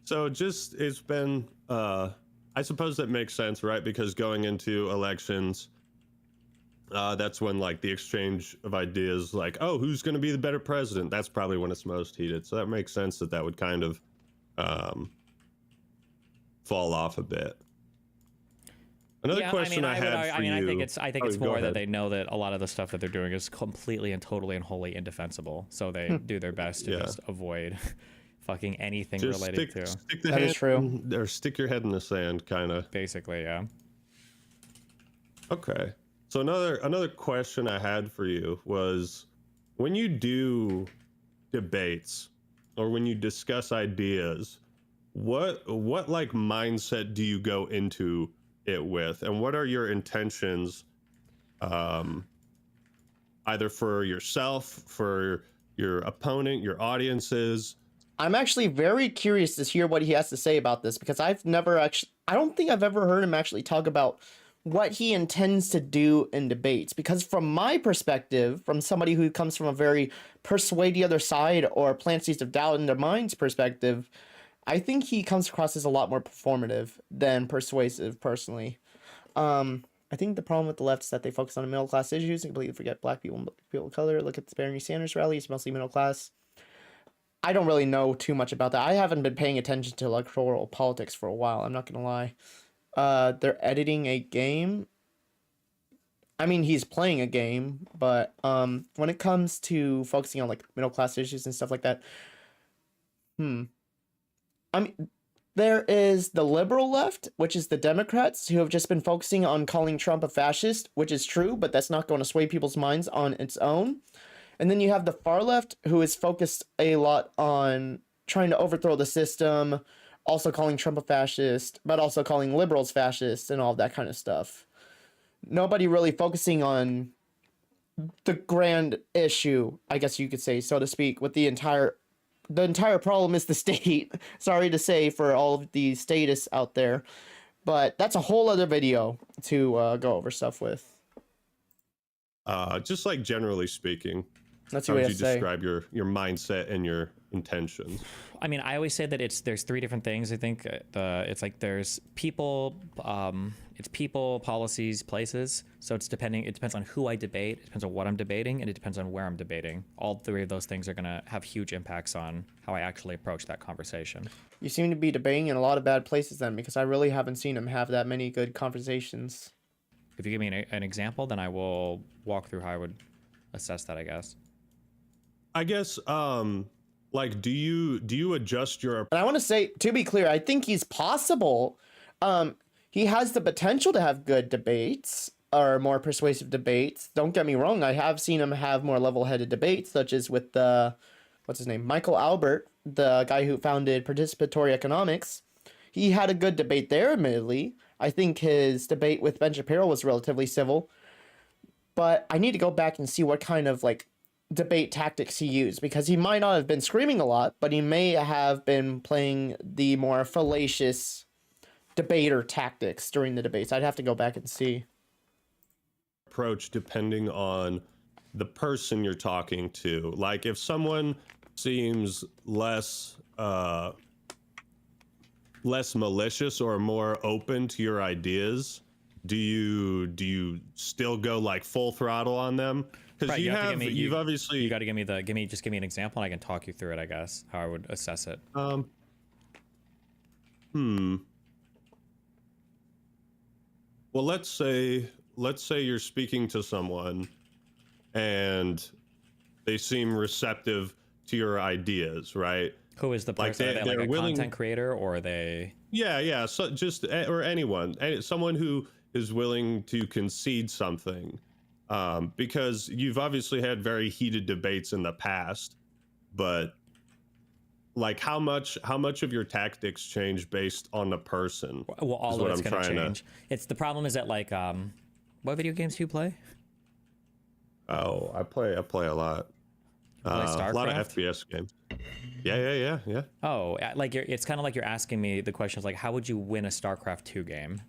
So it's been, I suppose that makes sense, right? Because going into elections, that's when like the exchange of ideas, like, oh, who's going to be the better president? That's probably when it's most heated. So that makes sense that would kind of fall off a bit. Another question I had for you. I think it's more that they know that a lot of the stuff that they're doing is completely and totally and wholly indefensible. So they do their best to just avoid fucking anything just related to. Stick the That hand is true. or stick your head in the sand, kind of. Basically, yeah. Okay. So another question I had for you was, when you do debates or when you discuss ideas, what like mindset do you go into it with, and what are your intentions, either for yourself, for your opponent, your audiences? I'm actually very curious to hear what he has to say about this, because I don't think I've ever heard him actually talk about what he intends to do in debates. Because from my perspective, from somebody who comes from a very persuade the other side or plant seeds of doubt in their minds perspective, I think he comes across as a lot more performative than persuasive, personally. I think the problem with the left is that they focus on middle class issues and completely forget black people and people of color. Look at the Bernie Sanders rally; it's mostly middle class. I don't really know too much about that. I haven't been paying attention to electoral politics for a while. I'm not gonna lie. They're editing a game. I mean, he's playing a game, but when it comes to focusing on like middle class issues and stuff like that, I mean, there is the liberal left, which is the Democrats, who have just been focusing on calling Trump a fascist, which is true, but that's not going to sway people's minds on its own. And then you have the far left, who is focused a lot on trying to overthrow the system, also calling Trump a fascist, but also calling liberals fascists and all that kind of stuff. Nobody really focusing on the grand issue, I guess you could say, so to speak, with the entire problem is the state. Sorry to say for all of the statists out there, but that's a whole other video to go over stuff with. Just like generally speaking, That's how what would I you say. describe your mindset and your intentions? I mean, I always say that there's three different things. I think it's like there's people, it's people, policies, places. So it depends on who I debate, it depends on what I'm debating, and it depends on where I'm debating. All three of those things are gonna have huge impacts on how I actually approach that conversation. You seem to be debating in a lot of bad places then, because I really haven't seen him have that many good conversations. If you give me an example, then I will walk through how I would assess that, I guess. I guess, like, do you adjust your... And I want to say, to be clear, I think he's possible. He has the potential to have good debates, or more persuasive debates. Don't get me wrong, I have seen him have more level-headed debates, such as with what's his name? Michael Albert, the guy who founded participatory economics. He had a good debate there, admittedly. I think his debate with Ben Shapiro was relatively civil. But I need to go back and see what kind of, like, debate tactics he used, because he might not have been screaming a lot, but he may have been playing the more fallacious debater tactics during the debates. I'd have to go back and see. Approach depending on the person you're talking to. Like, if someone seems less malicious or more open to your ideas, do you still go like full throttle on them? Because Right, you've obviously you got to give me an example, and I can talk you through it. I guess how I would assess it. Well, let's say you're speaking to someone and they seem receptive to your ideas, right? Who is the person? Are they like a content creator, or are they? Yeah. So just or anyone, someone who is willing to concede something, because you've obviously had very heated debates in the past, but like how much of your tactics change based on the person? Well, all of it's going to change. It's the problem is that like, what video games do you play? Oh, I play a lot. A lot of FPS games. Yeah. Oh, like it's kind of like you're asking me the question is like, how would you win a StarCraft 2 game?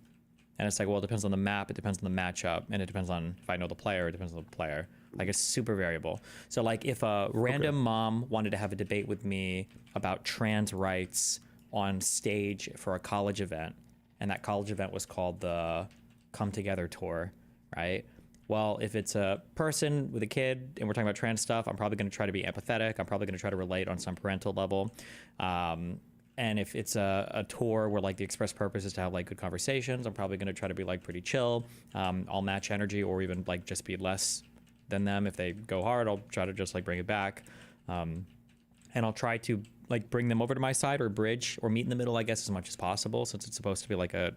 And it's like, well, it depends on the map, it depends on the matchup, and it depends on if I know the player, it depends on the player. Like it's super variable. So like if a random mom wanted to have a debate with me about trans rights on stage for a college event, and that college event was called the Come Together Tour, right? Well, if it's a person with a kid and we're talking about trans stuff, I'm probably going to try to be empathetic. I'm probably going to try to relate on some parental level. And if it's a tour where like the express purpose is to have like good conversations, I'm probably going to try to be like pretty chill. I'll match energy or even like just be less than them. If they go hard, I'll try to just like bring it back. And I'll try to like bring them over to my side or bridge or meet in the middle, I guess, as much as possible, since it's supposed to be like a,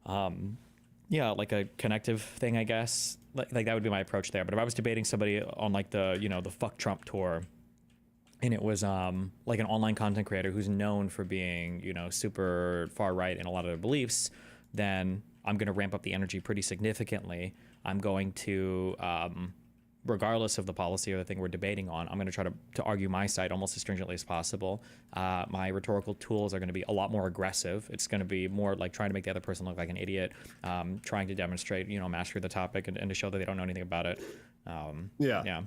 like a connective thing, I guess. Like that would be my approach there. But if I was debating somebody on like the, the fuck Trump tour, and it was like an online content creator who's known for being, super far right in a lot of their beliefs, then I'm going to ramp up the energy pretty significantly. I'm going to, regardless of the policy or the thing we're debating on, I'm going to try to argue my side almost as stringently as possible. My rhetorical tools are going to be a lot more aggressive. It's going to be more like trying to make the other person look like an idiot, trying to demonstrate, mastery of the topic and to show that they don't know anything about it. Yeah.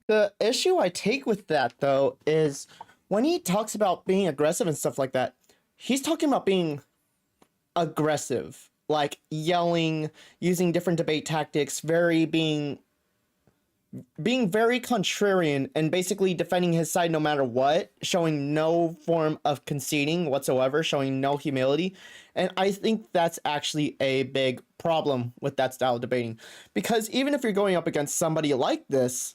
The issue I take with that, though, is when he talks about being aggressive and stuff like that, he's talking about being aggressive, like yelling, using different debate tactics, being very contrarian and basically defending his side no matter what, showing no form of conceding whatsoever, showing no humility. And I think that's actually a big problem with that style of debating. Because even if you're going up against somebody like this,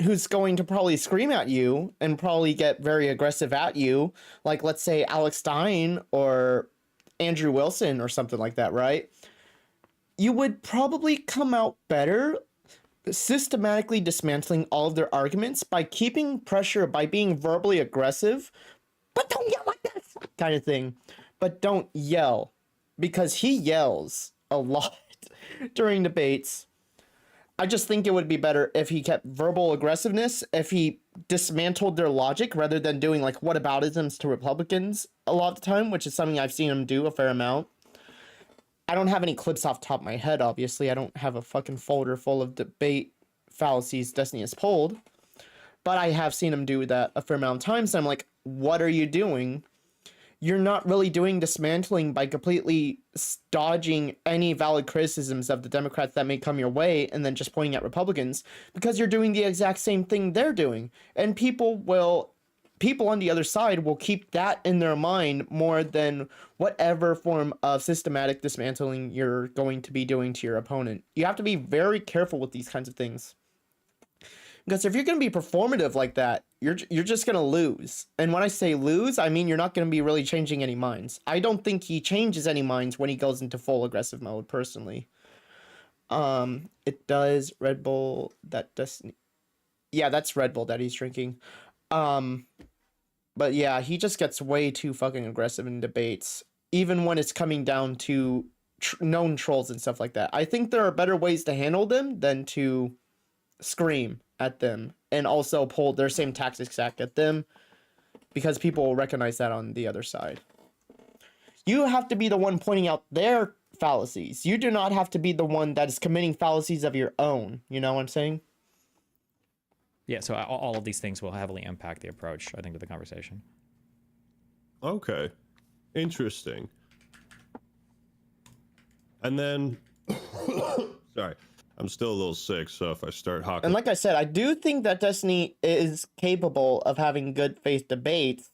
who's going to probably scream at you and probably get very aggressive at you, like let's say Alex Stein or Andrew Wilson or something like that, right? You would probably come out better systematically dismantling all of their arguments by keeping pressure, by being verbally aggressive, but don't yell like this kind of thing. But don't yell, because he yells a lot during debates. I just think it would be better if he kept verbal aggressiveness, if he dismantled their logic rather than doing like whataboutisms to Republicans a lot of the time, which is something I've seen him do a fair amount. I don't have any clips off the top of my head, obviously. I don't have a fucking folder full of debate fallacies Destiny has pulled. But I have seen him do that a fair amount of times. And I'm like, what are you doing? You're not really doing dismantling by completely dodging any valid criticisms of the Democrats that may come your way and then just pointing at Republicans, because you're doing the exact same thing they're doing. And people on the other side will keep that in their mind more than whatever form of systematic dismantling you're going to be doing to your opponent. You have to be very careful with these kinds of things. Because if you're going to be performative like that, you're just going to lose. And when I say lose, I mean you're not going to be really changing any minds. I don't think he changes any minds when he goes into full aggressive mode, personally. It does Red Bull that Destiny. Yeah, that's Red Bull that he's drinking. But yeah, he just gets way too fucking aggressive in debates, even when it's coming down to known trolls and stuff like that. I think there are better ways to handle them than to scream at them and also pull their same tactics back at them, because people will recognize that on the other side. You have to be the one pointing out their fallacies. You do not have to be the one that is committing fallacies of your own. You know what I'm saying? Yeah, so all of these things will heavily impact the approach, I think, to the conversation. Okay. Interesting. And then Sorry, I'm still a little sick, so if I start hawking, And like I said, I do think that Destiny is capable of having good faith debates.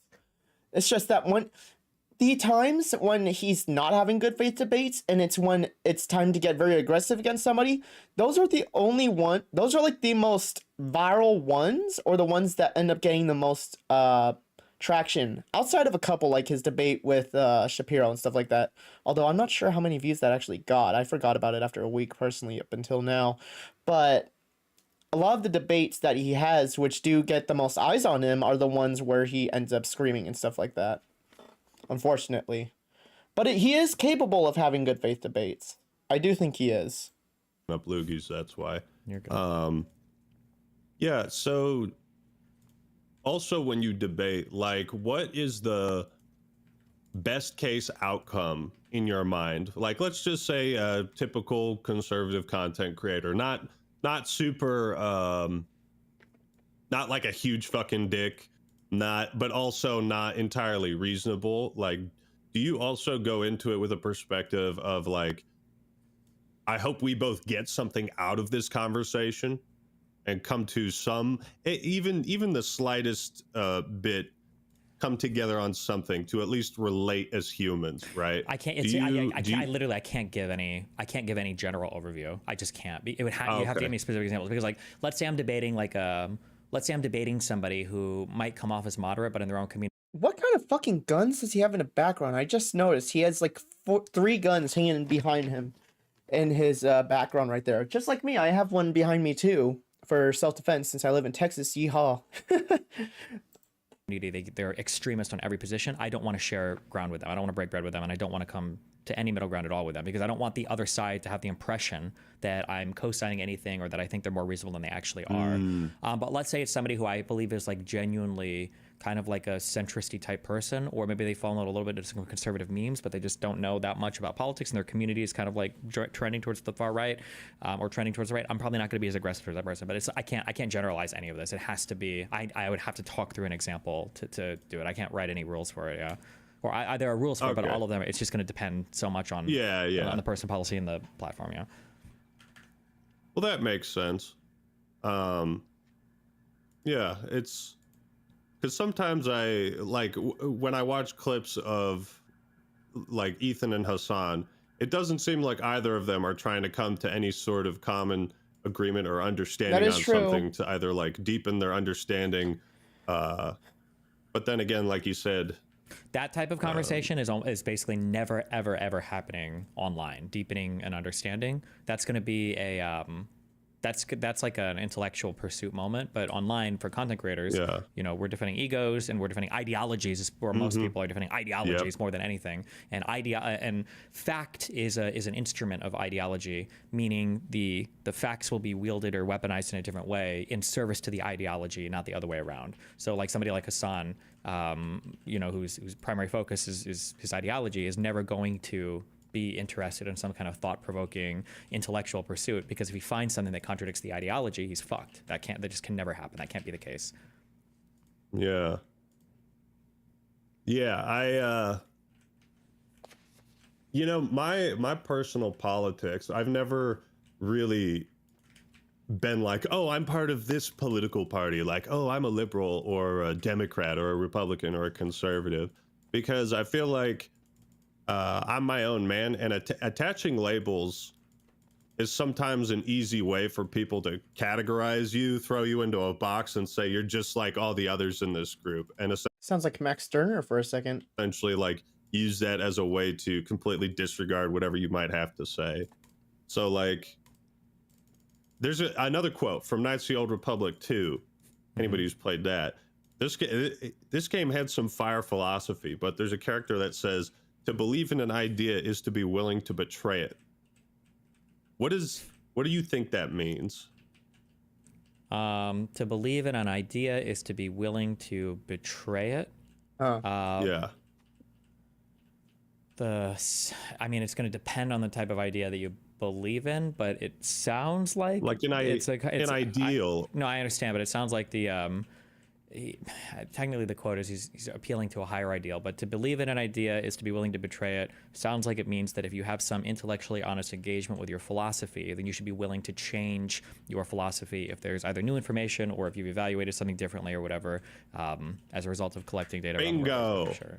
It's just that when the times when he's not having good faith debates and it's when it's time to get very aggressive against somebody, those are those are like the most viral ones, or the ones that end up getting the most traction, outside of a couple like his debate with Shapiro and stuff like that. Although I'm not sure how many views that actually got. I forgot about it after a week personally up until now. But a lot of the debates that he has, which do get the most eyes on him, are the ones where he ends up screaming and stuff like that, unfortunately. But he is capable of having good faith debates. I do think he is. up loogies, that's why. You're good. Yeah, so also when you debate, like, what is the best case outcome in your mind? Like, let's just say a typical conservative content creator, not super not like a huge fucking dick, but also not entirely reasonable. Like, do you also go into it with a perspective of like, I hope we both get something out of this conversation and come to some, even the slightest bit, come together on something to at least relate as humans, right? I can't. I can't give any general overview. I just can't. You have to give me specific examples, because like, let's say I'm debating somebody who might come off as moderate, but in their own community. What kind of fucking guns does he have in the background? I just noticed he has like 3 guns hanging behind him in his background right there. Just like me, I have one behind me too for self-defense since I live in Texas. Yeehaw. They're extremists on every position. I don't want to share ground with them. I don't want to break bread with them, and I don't want to come to any middle ground at all with them, because I don't want the other side to have the impression that I'm co-signing anything or that I think they're more reasonable than they actually are. But let's say it's somebody who I believe is like genuinely kind of like a centristy type person, or maybe they fall in a little bit into some conservative memes, but they just don't know that much about politics, and their community is kind of like trending towards the far right, or trending towards the right. I'm probably not going to be as aggressive as that person, but I can't generalize any of this. It has to be, I would have to talk through an example to do it. I can't write any rules for it. Yeah. Or there are rules for it, but all of them, it's just going to depend so much on on the person, policy, and the platform. Yeah. Well, that makes sense. Yeah, it's because sometimes I like when I watch clips of like Ethan and Hassan, it doesn't seem like either of them are trying to come to any sort of common agreement or understanding on something to either like deepen their understanding. But then again, like you said, that type of conversation is basically never, ever, ever happening online. Deepening an understanding, that's going to be a that's like an intellectual pursuit moment. But online, for content creators, we're defending egos and we're defending ideologies, where most people are defending ideologies more than anything. And and fact is an instrument of ideology, meaning the facts will be wielded or weaponized in a different way in service to the ideology, not the other way around. So like somebody like Hassan, whose primary focus is his ideology, is never going to be interested in some kind of thought-provoking intellectual pursuit, because if he finds something that contradicts the ideology, he's fucked. That just can never happen. That can't be the case. Yeah, I my personal politics, I've never really been like, oh, I'm part of this political party, like, oh, I'm a liberal or a Democrat or a Republican or a conservative, because I feel like I'm my own man, and attaching labels is sometimes an easy way for people to categorize you, throw you into a box, and say you're just like all the others in this group, and Sounds like Max Stirner for a second. essentially like use that as a way to completely disregard whatever you might have to say. So like, there's another quote from Knights of the Old Republic 2. Anybody who's played that, this game had some fire philosophy, but there's a character that says, to believe in an idea is to be willing to betray it. What do you think that means? To believe in an idea is to be willing to betray it. Yeah. I mean, it's going to depend on the type of idea that you believe in, but it sounds like an ideal. No, I understand, but it sounds like technically the quote is he's appealing to a higher ideal, but to believe in an idea is to be willing to betray it. Sounds like it means that if you have some intellectually honest engagement with your philosophy, then you should be willing to change your philosophy if there's either new information or if you've evaluated something differently or whatever, as a result of collecting data. Bingo. Sure.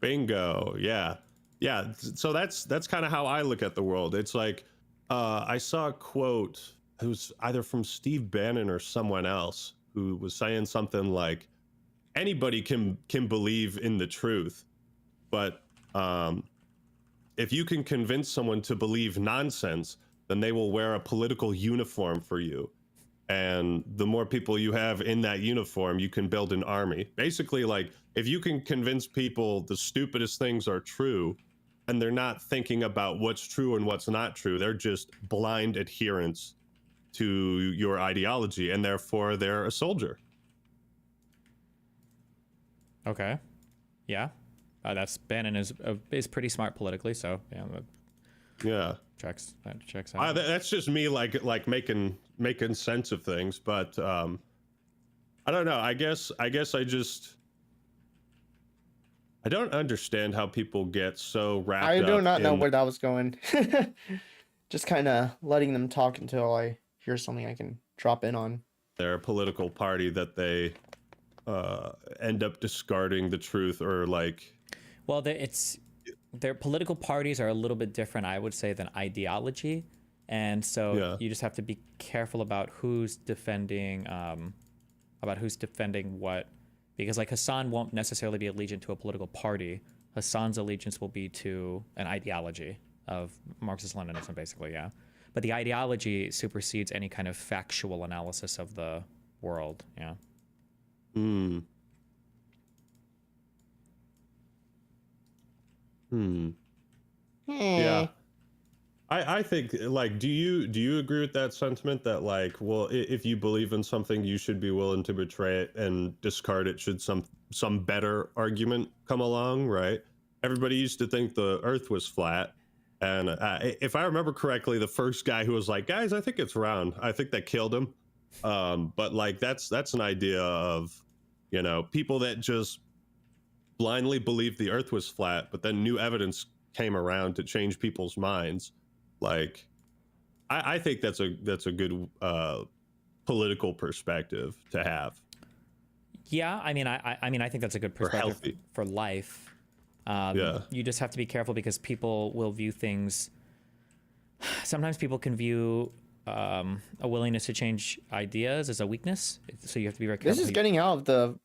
Bingo. Yeah. Yeah. So that's kind of how I look at the world. It's like, I saw a quote, it was either from Steve Bannon or someone else, who was saying something like, anybody can believe in the truth, but if you can convince someone to believe nonsense, then they will wear a political uniform for you. And the more people you have in that uniform, you can build an army. Basically, like, if you can convince people the stupidest things are true, and they're not thinking about what's true and what's not true, they're just blind adherents to your ideology, and therefore they're a soldier. Okay. Yeah. That's Bannon is pretty smart politically, so yeah. Yeah. That checks out. That's just me like making sense of things, but I don't know. I guess I don't understand how people get so wrapped up. I do not know where that was going. Just kind of letting them talk until I hear something I can drop in on. Their political party that they end up discarding the truth, or like. Well, their political parties are a little bit different, I would say, than ideology, and so you just have to be careful about who's defending what, because like Hassan won't necessarily be allegiant to a political party. Hassan's allegiance will be to an ideology of Marxist-Leninism, basically, yeah. But the ideology supersedes any kind of factual analysis of the world, yeah. Yeah. I think, like, do you agree with that sentiment that, like, well, if you believe in something, you should be willing to betray it and discard it should some better argument come along, right? Everybody used to think the earth was flat, and if I remember correctly, the first guy who was like, guys, I think it's round, I think that killed him. But like that's an idea of, you know, people that just blindly believed the earth was flat, but then new evidence came around to change people's minds. Like, I think that's a good political perspective to have. Yeah, I mean, I think that's a good perspective for life. You just have to be careful because people will view things. Sometimes people can view a willingness to change ideas as a weakness, so you have to be very careful. This is getting out of the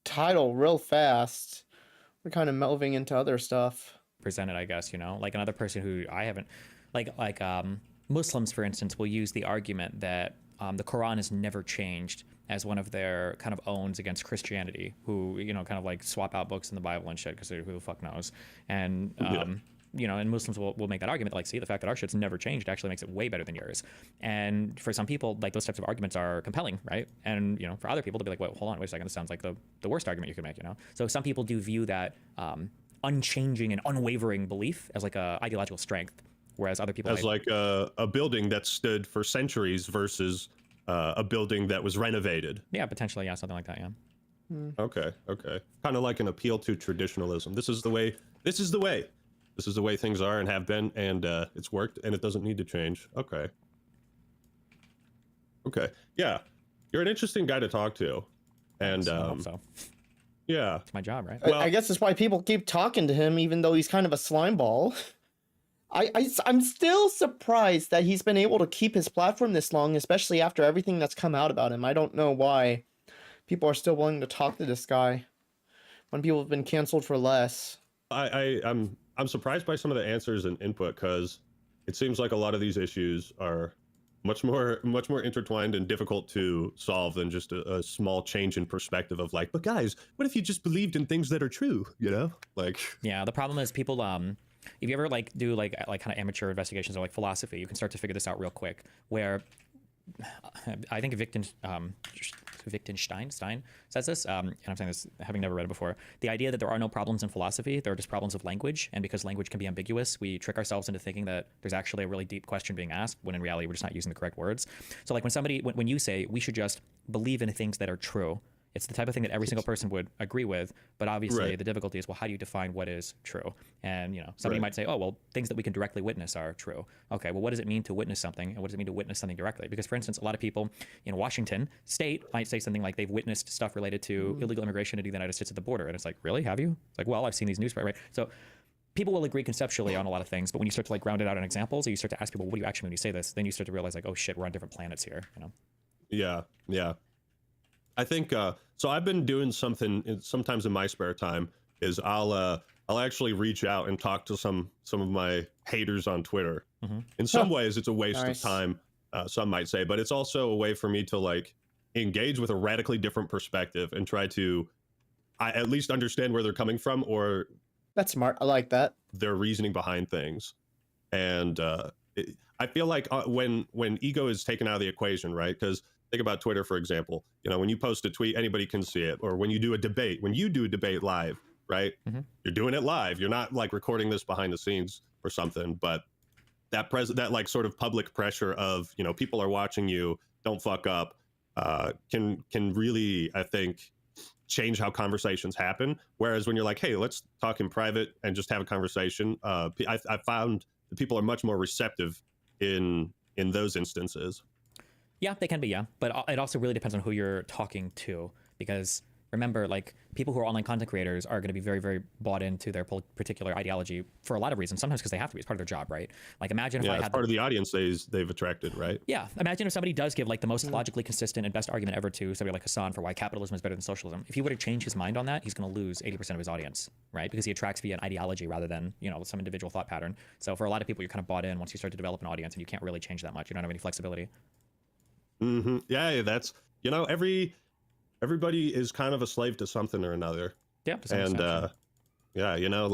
title real fast. We're kind of moving into other stuff. Presented, I guess, you know, like another person who I haven't, like Muslims, for instance, will use the argument that the Quran has never changed as one of their kind of owns against Christianity, who, you know, kind of like swap out books in the Bible and shit because who the fuck knows. And you know, and Muslims will make that argument, like, see, the fact that our shit's never changed actually makes it way better than yours. And for some people, like, those types of arguments are compelling, right? And, you know, for other people to be like, wait, hold on, wait a second, this sounds like the worst argument you could make, you know? So some people do view that unchanging and unwavering belief as like a ideological strength, whereas other people as like a building that stood for centuries versus a building that was renovated. Yeah, potentially, yeah, something like that, yeah. Okay. Kind of like an appeal to traditionalism. This is the way things are and have been, and it's worked, and it doesn't need to change. Okay. Yeah, you're an interesting guy to talk to, and I hope so. Yeah, it's my job, right? Well, I guess that's why people keep talking to him, even though he's kind of a slime ball. I'm still surprised that he's been able to keep his platform this long, especially after everything that's come out about him. I don't know why people are still willing to talk to this guy when people have been canceled for less. I'm surprised by some of the answers and input, because it seems like a lot of these issues are much more intertwined and difficult to solve than just a small change in perspective of like, but guys, what if you just believed in things that are true, you know? Like, yeah, the problem is people if you ever like do like kind of amateur investigations or like philosophy, you can start to figure this out real quick, where I think Wittgenstein says this, and I'm saying this having never read it before. The idea that there are no problems in philosophy, there are just problems of language, and because language can be ambiguous, we trick ourselves into thinking that there's actually a really deep question being asked, when in reality we're just not using the correct words. So like when you say we should just believe in things that are true, It's the type of thing that every single person would agree with, but obviously Right. the difficulty is, well, how do you define what is true? And, somebody Right. might say, oh, well, things that we can directly witness are true. Okay, well, what does it mean to witness something? And what does it mean to witness something directly? Because, for instance, a lot of people in Washington state might say something like they've witnessed stuff related to illegal immigration into the United States at the border. And it's like, really? Have you? It's like, well, I've seen these news, right? So people will agree conceptually on a lot of things, but when you start to ground it out in examples, or you start to ask people, what do you actually mean when you say this? Then you start to realize oh shit, we're on different planets here, Yeah, yeah. I think so. I've been doing something sometimes in my spare time. Is I'll actually reach out and talk to some of my haters on Twitter. In some ways, it's a waste Nice. of time. Some might say, but it's also a way for me to engage with a radically different perspective and try to at least understand where they're coming from or That's smart. I like that. their reasoning behind things. And I feel like when ego is taken out of the equation, right? Because think about Twitter, for example. When you post a tweet, anybody can see it. Or when you do a debate, live, right? You're doing it live. You're not recording this behind the scenes or something. But that sort of public pressure of people are watching you, don't fuck up, can really, I think, change how conversations happen. Whereas when you're like, hey, let's talk in private and just have a conversation, I found that people are much more receptive in those instances. Yeah, they can be, yeah. But it also really depends on who you're talking to, because remember, people who are online content creators are going to be very, very bought into their particular ideology for a lot of reasons. Sometimes because they have to be. It's part of their job, right? Imagine if I it's had part of the audience they've attracted, right? Yeah, imagine if somebody does give the most logically consistent and best argument ever to somebody like Hassan for why capitalism is better than socialism. If he were to change his mind on that, he's going to lose 80% of his audience, right? Because he attracts via an ideology rather than some individual thought pattern. So for a lot of people, you're kind of bought in once you start to develop an audience, and you can't really change that much. You don't have any flexibility. Yeah, that's everybody is kind of a slave to something or another. Yeah, to some And extent, sure. yeah,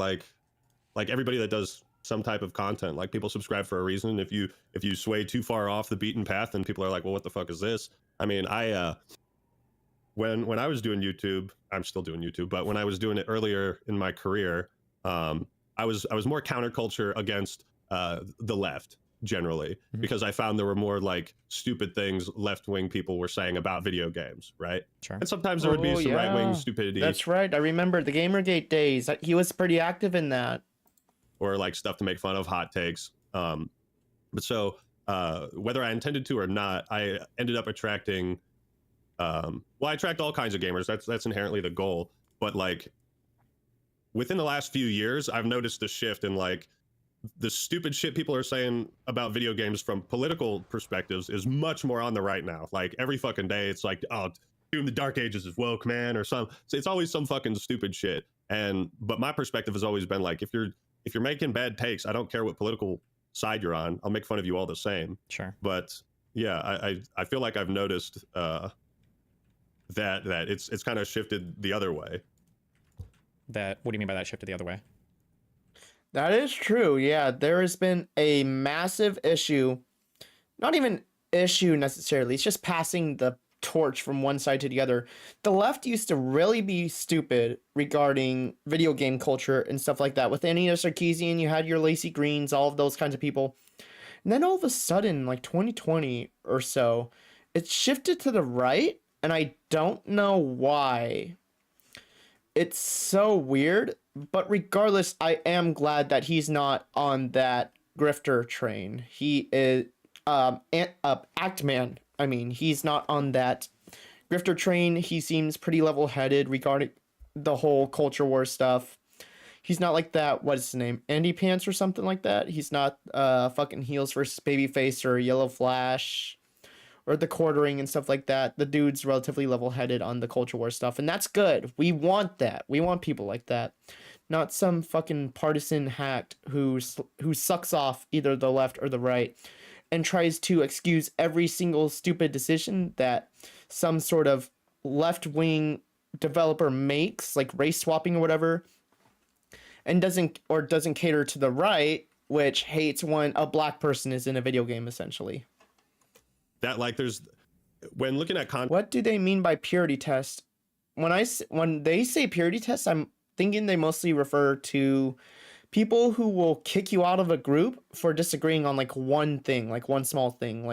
like everybody that does some type of content, people subscribe for a reason. If you sway too far off the beaten path, then people are like, well, what the fuck is this? I mean, when I was doing YouTube, I'm still doing YouTube, but when I was doing it earlier in my career, I was more counterculture against the left generally, because I found there were more stupid things left-wing people were saying about video games, right? Sure. And sometimes there would be some right-wing stupidity. That's right. I remember the Gamergate days. He was pretty active in that. Or stuff to make fun of, hot takes. But so whether I intended to or not, I ended up attracting I attract all kinds of gamers. That's inherently the goal. But within the last few years, I've noticed a shift in the stupid shit people are saying about video games from political perspectives is much more on the right now. Every fucking day, it's oh, Doom the Dark Ages is woke, man, or some. So it's always some fucking stupid shit. But my perspective has always been if you're making bad takes, I don't care what political side you're on. I'll make fun of you all the same. Sure. But yeah, I feel like I've noticed that it's kind of shifted the other way. What do you mean by that shifted the other way? That is true. Yeah, there has been a massive issue. Not even issue necessarily. It's just passing the torch from one side to the other. The left used to really be stupid regarding video game culture and stuff like that. With Anita Sarkeesian, you had your Lacey Greens, all of those kinds of people. And then all of a sudden, 2020 or so, it shifted to the right, and I don't know why. It's so weird, but regardless, I am glad that he's not on that grifter train. He is Actman. I mean, he's not on that grifter train. He seems pretty level-headed regarding the whole culture war stuff. He's not like that, what is his name, Andy Pants or something like that. He's not fucking Heels versus Babyface or Yellow Flash or the quartering and stuff like that. The dude's relatively level-headed on the culture war stuff, and that's good. We want that. We want people like that, not some fucking partisan hack who sucks off either the left or the right and tries to excuse every single stupid decision that some sort of left-wing developer makes, like race swapping or whatever, and doesn't cater to the right, which hates when a black person is in a video game, essentially. That there's when looking at content. What do they mean by purity test? When they say purity test, I'm thinking they mostly refer to people who will kick you out of a group for disagreeing on one thing, one small thing.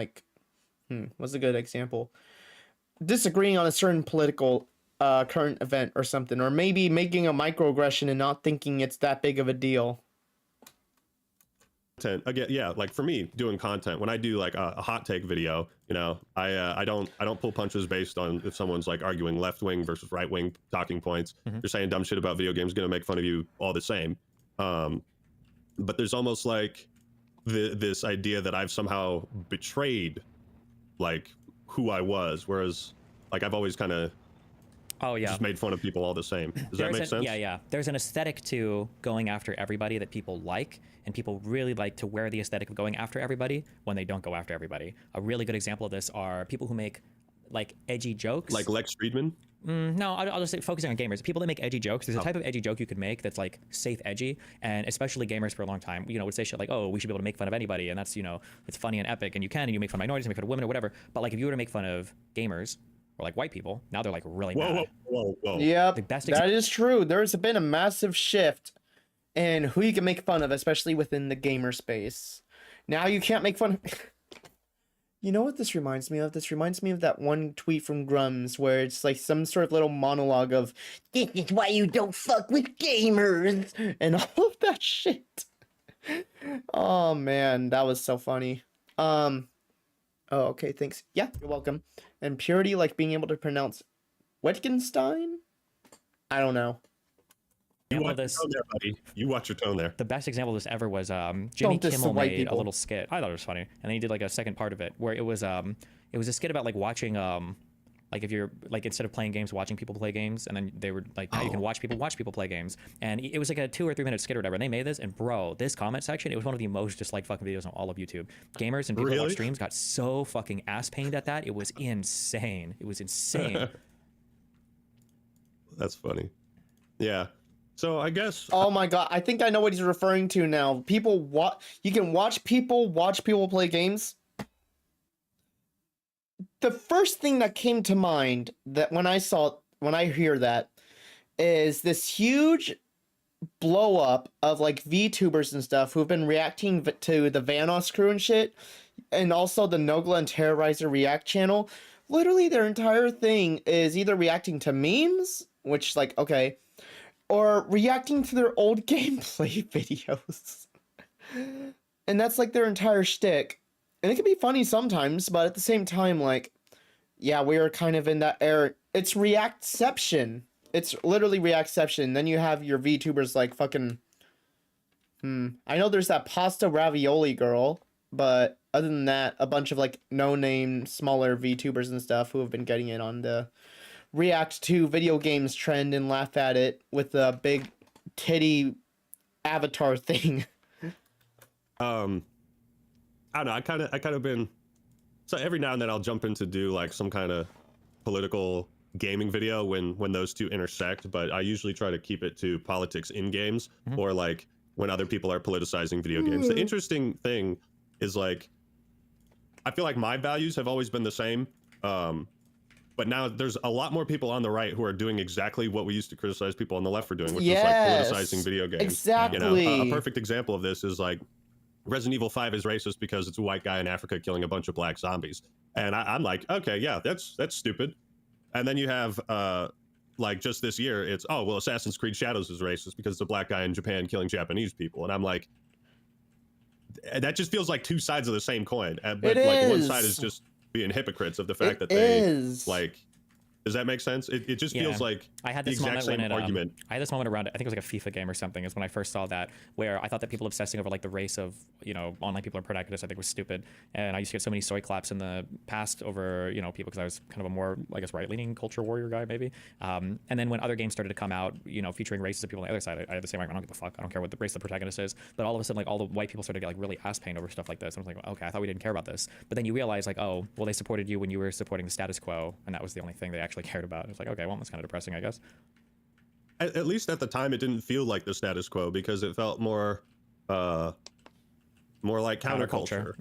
What's a good example? Disagreeing on a certain political current event or something, or maybe making a microaggression and not thinking it's that big of a deal. Content again, yeah, like for me doing content, when I do like a hot take video, you know, I don't pull punches based on if someone's like arguing left wing versus right wing talking points. You're saying dumb shit about video games, gonna make fun of you all the same. But there's almost like this idea that I've somehow betrayed like who I was, whereas like I've always kind of just made fun of people all the same. Does that make sense? Yeah. There's an aesthetic to going after everybody that people like, and people really like to wear the aesthetic of going after everybody when they don't go after everybody. A really good example of this are people who make like edgy jokes. Like Lex Friedman? No, I'll just say focusing on gamers. People that make edgy jokes, there's a type of edgy joke you could make that's like safe edgy, and especially gamers for a long time, you know, would say shit like, oh, we should be able to make fun of anybody, and that's, you know, it's funny and epic, and you can, and you make fun of minorities, and make fun of women or whatever. But like if you were to make fun of gamers or like white people, now they're like really mad. Whoa. Yep, The best that is true. There's been a massive shift in who you can make fun of, especially within the gamer space. Now you can't make fun of... You know what this reminds me of? This reminds me of that one tweet from Grums where it's like some sort of little monologue of, this is why you don't fuck with gamers, and all of that shit. Oh man, that was so funny. Oh, okay, thanks. Yeah, you're welcome. And purity, like being able to pronounce Wittgenstein? I don't know. You watch your tone there, buddy. You watch your tone there. The best example of this ever was Jimmy diss the Kimmel white made people. a little skit. I thought it was funny, and then he did like a second part of it where it was a skit about like watching like if you're like instead of playing games, watching people play games, and then they were like, now you can watch people play games, and it was like a 2 or 3 minute skit or whatever. And they made this, and bro, this comment section, it was one of the most disliked fucking videos on all of YouTube. Gamers and people that watch streams got so fucking ass pained at that. It was insane. It was insane. That's funny. Yeah. So I guess. Oh my god, I think I know what he's referring to now. You can watch people play games. The first thing that came to mind that when I hear that is this huge blow up of like VTubers and stuff who've been reacting to the Vanoss crew and shit, and also the Nogla and Terrorizer React channel. Literally their entire thing is either reacting to memes, which like, okay, or reacting to their old gameplay videos. And that's like their entire shtick. And it can be funny sometimes, but at the same time, like, yeah, we are kind of in that era. It's reactception. It's literally reactception. Then you have your VTubers like fucking... I know there's that pasta ravioli girl, but other than that, a bunch of like no-name, smaller VTubers and stuff who have been getting in on the react to video games trend and laugh at it with a big titty avatar thing. I don't know. I kind of been, so every now and then I'll jump in to do like some kind of political gaming video when those two intersect, but I usually try to keep it to politics in games or like when other people are politicizing video games. The interesting thing is like, I feel like my values have always been the same. But now there's a lot more people on the right who are doing exactly what we used to criticize people on the left for doing, which is like politicizing video games. Exactly. You know, a perfect example of this is like Resident Evil 5 is racist because it's a white guy in Africa killing a bunch of black zombies. And I'm like, okay, yeah, that's stupid. And then you have like just this year, it's, oh, well, Assassin's Creed Shadows is racist because it's a black guy in Japan killing Japanese people. And I'm like, that just feels like two sides of the same coin. But like one side is just being hypocrites of the fact that they like, does that make sense? It just feels like I had the this exact moment same argument. I had this moment around, I think it was like a FIFA game or something, is when I first saw that, where I thought that people obsessing over like the race of, you know, online people are protagonists, I think was stupid. And I used to get so many soy claps in the past over, you know, people, because I was kind of a more, I guess, right-leaning culture warrior guy, maybe. And then when other games started to come out, you know, featuring races of people on the other side, I had the same argument. I don't give a fuck. I don't care what the race the protagonist is. But all of a sudden, like, all the white people started to get like really ass pain over stuff like this. And I was like, okay, I thought we didn't care about this. But then you realize like, oh, well, they supported you when you were supporting the status quo, and that was the only thing they actually cared about. It was like, okay, well, that's kind of depressing, I guess. At least at the time, it didn't feel like the status quo because it felt more like counterculture.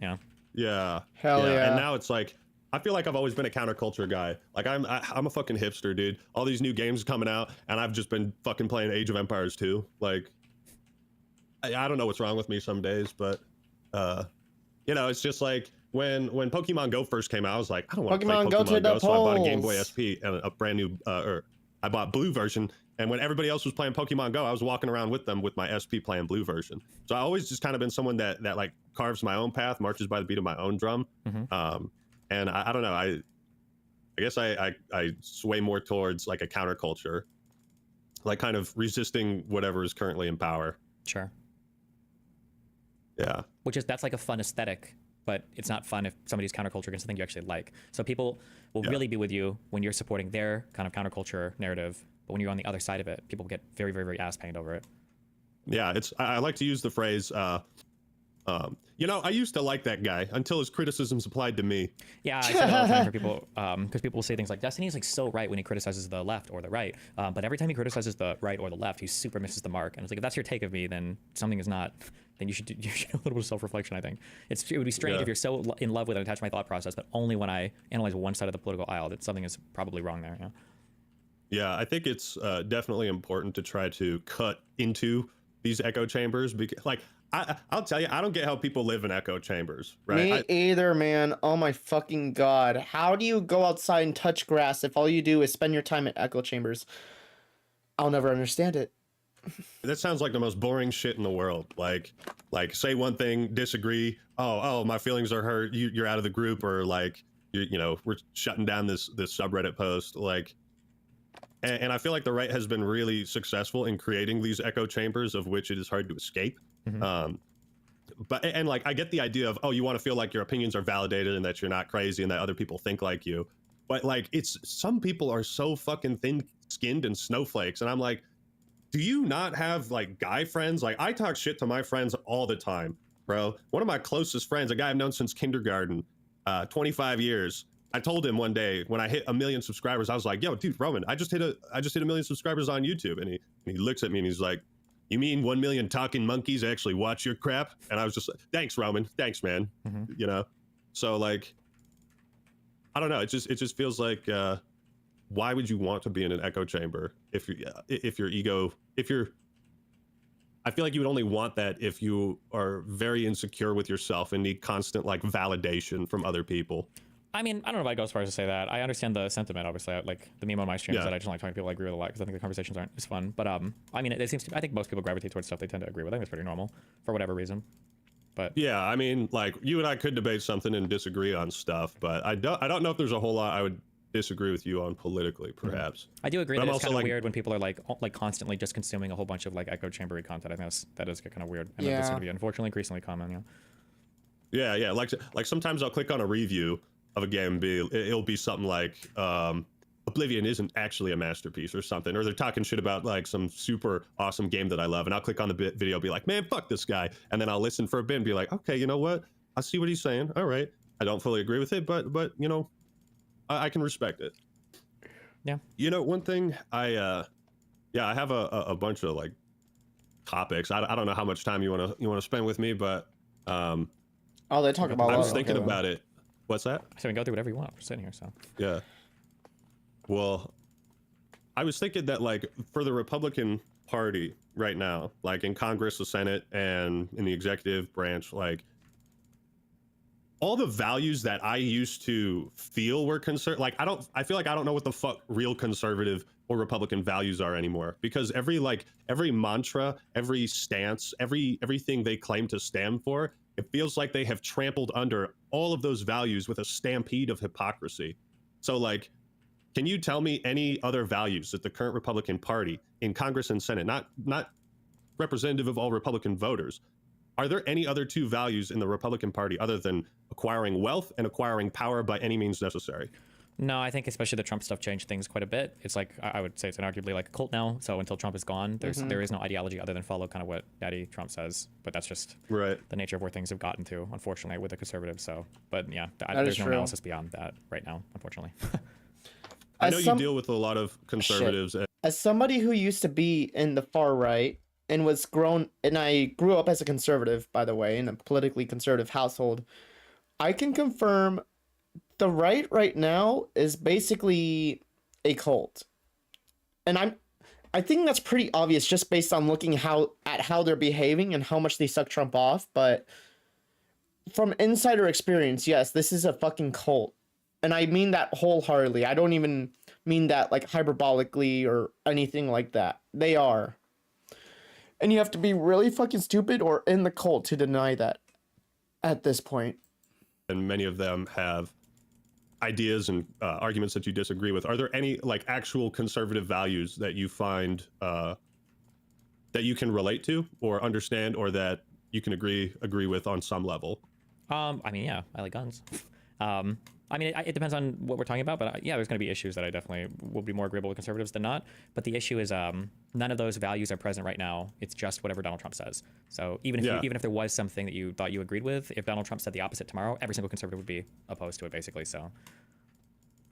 Yeah. Hell yeah. And now it's like, I feel like I've always been a counterculture guy. Like I'm a fucking hipster, dude. All these new games coming out, and I've just been fucking playing Age of Empires 2. Like, I don't know what's wrong with me some days, but you know, it's just like when Pokemon Go first came out, I was like, I don't want to play Pokemon Go, so I bought a Game Boy SP and a brand new or I bought blue version, and when everybody else was playing Pokemon Go, I was walking around with them with my SP playing blue version. So I always just kind of been someone that like carves my own path, marches by the beat of my own drum. And I don't know, I guess I sway more towards like a counterculture, like kind of resisting whatever is currently in power. Sure. Yeah. That's like a fun aesthetic, but it's not fun if somebody's counterculture against something you actually like. So people will really be with you when you're supporting their kind of counterculture narrative, but when you're on the other side of it, people get very, very, very ass pained over it. Yeah, I like to use the phrase, you know, I used to like that guy until his criticisms applied to me. Yeah, I say that all the time for people, because people will say things like, Destiny is like so right when he criticizes the left or the right, but every time he criticizes the right or the left, he super misses the mark. And it's like, if that's your take of me, then something is not. Then you should do a little bit of self-reflection. I think it would be strange if you're so in love with and attached to my thought process that only when I analyze one side of the political aisle that something is probably wrong there. Yeah. Yeah, I think it's definitely important to try to cut into these echo chambers, because like I'll tell you, I don't get how people live in echo chambers, right? Me either, man. Oh my fucking god. How do you go outside and touch grass if all you do is spend your time at echo chambers? I'll never understand it. That sounds like the most boring shit in the world. Like say one thing, disagree. Oh, my feelings are hurt. You're out of the group, or like you know, we're shutting down this subreddit post. Like, and I feel like the right has been really successful in creating these echo chambers of which it is hard to escape. But like I get the idea of, oh, you want to feel like your opinions are validated and that you're not crazy and that other people think like you. But like, it's some people are so fucking thin-skinned and snowflakes, and I'm like, do you not have like guy friends? Like, I talk shit to my friends all the time, bro. One of my closest friends, a guy I've known since kindergarten, 25 years. I told him one day when I hit 1 million subscribers, I was like, yo, dude, Roman, I just hit 1 million subscribers on YouTube. And he looks at me and he's like, you mean 1 million talking monkeys actually watch your crap? And I was just like, thanks, Roman. Thanks, man. You know? So like, I don't know. It just feels like, why would you want to be in an echo chamber if your ego, I feel like you would only want that if you are very insecure with yourself and need constant like validation from other people. I mean, I don't know if I'd go as far as to say that. I understand the sentiment, obviously. Like the meme on my stream is that I just don't like talking to people I agree with a lot because I think the conversations aren't as fun. But I mean, it seems to. I think most people gravitate towards stuff they tend to agree with. I think it's pretty normal for whatever reason. But yeah, I mean, like you and I could debate something and disagree on stuff, but I don't know if there's a whole lot I would disagree with you on politically, perhaps. I do agree but that it's kind of weird when people are like constantly just consuming a whole bunch of like echo chambery content. I think that is kind of weird, and that's going to be unfortunately increasingly common. Yeah. Like sometimes I'll click on a review of a game, it'll be something like Oblivion isn't actually a masterpiece or something, or they're talking shit about like some super awesome game that I love, and I'll click on the video, be like, man, fuck this guy, and then I'll listen for a bit and be like, okay, you know what, I see what he's saying, all right, I don't fully agree with it, but you know, I can respect it. Yeah. You know, one thing I have a bunch of like topics. I don't know how much time you want to spend with me, but oh, they talk about. I was thinking about it. What's that? So we can go through whatever you want. We're sitting here, so. Yeah. Well, I was thinking that like for the Republican Party right now, like in Congress, the Senate, and in the executive branch, like all the values that I used to feel were like I feel like I don't know what the fuck real conservative or Republican values are anymore, because every mantra, every stance, everything they claim to stand for, it feels like they have trampled under all of those values with a stampede of hypocrisy. So like, can you tell me any other values that the current Republican Party in Congress and Senate, not representative of all Republican voters, are there any other two values in the Republican Party other than acquiring wealth and acquiring power by any means necessary? No, I think especially the Trump stuff changed things quite a bit. It's like, I would say it's arguably like a cult now. So until Trump is gone, there is no ideology other than follow kind of what Daddy Trump says. But that's just the nature of where things have gotten to, unfortunately, with the conservatives. So, but yeah, there's no analysis beyond that right now, unfortunately. I know you deal with a lot of conservatives. As somebody who used to be in the far right and I grew up as a conservative, by the way, in a politically conservative household, I can confirm the right now is basically a cult. And I think that's pretty obvious just based on looking at how they're behaving and how much they suck Trump off, but from insider experience, yes, this is a fucking cult. And I mean that wholeheartedly. I don't even mean that like hyperbolically or anything like that. They are. And you have to be really fucking stupid or in the cult to deny that at this point. And many of them have ideas and arguments that you disagree with. Are there any like actual conservative values that you find that you can relate to or understand, or that you can agree with on some level? I mean, yeah, I like guns. I mean, it depends on what we're talking about, but yeah, there's going to be issues that I definitely will be more agreeable with conservatives than not. But the issue is none of those values are present right now. It's just whatever Donald Trump says. So even if there was something that you thought you agreed with, if Donald Trump said the opposite tomorrow, every single conservative would be opposed to it, basically. So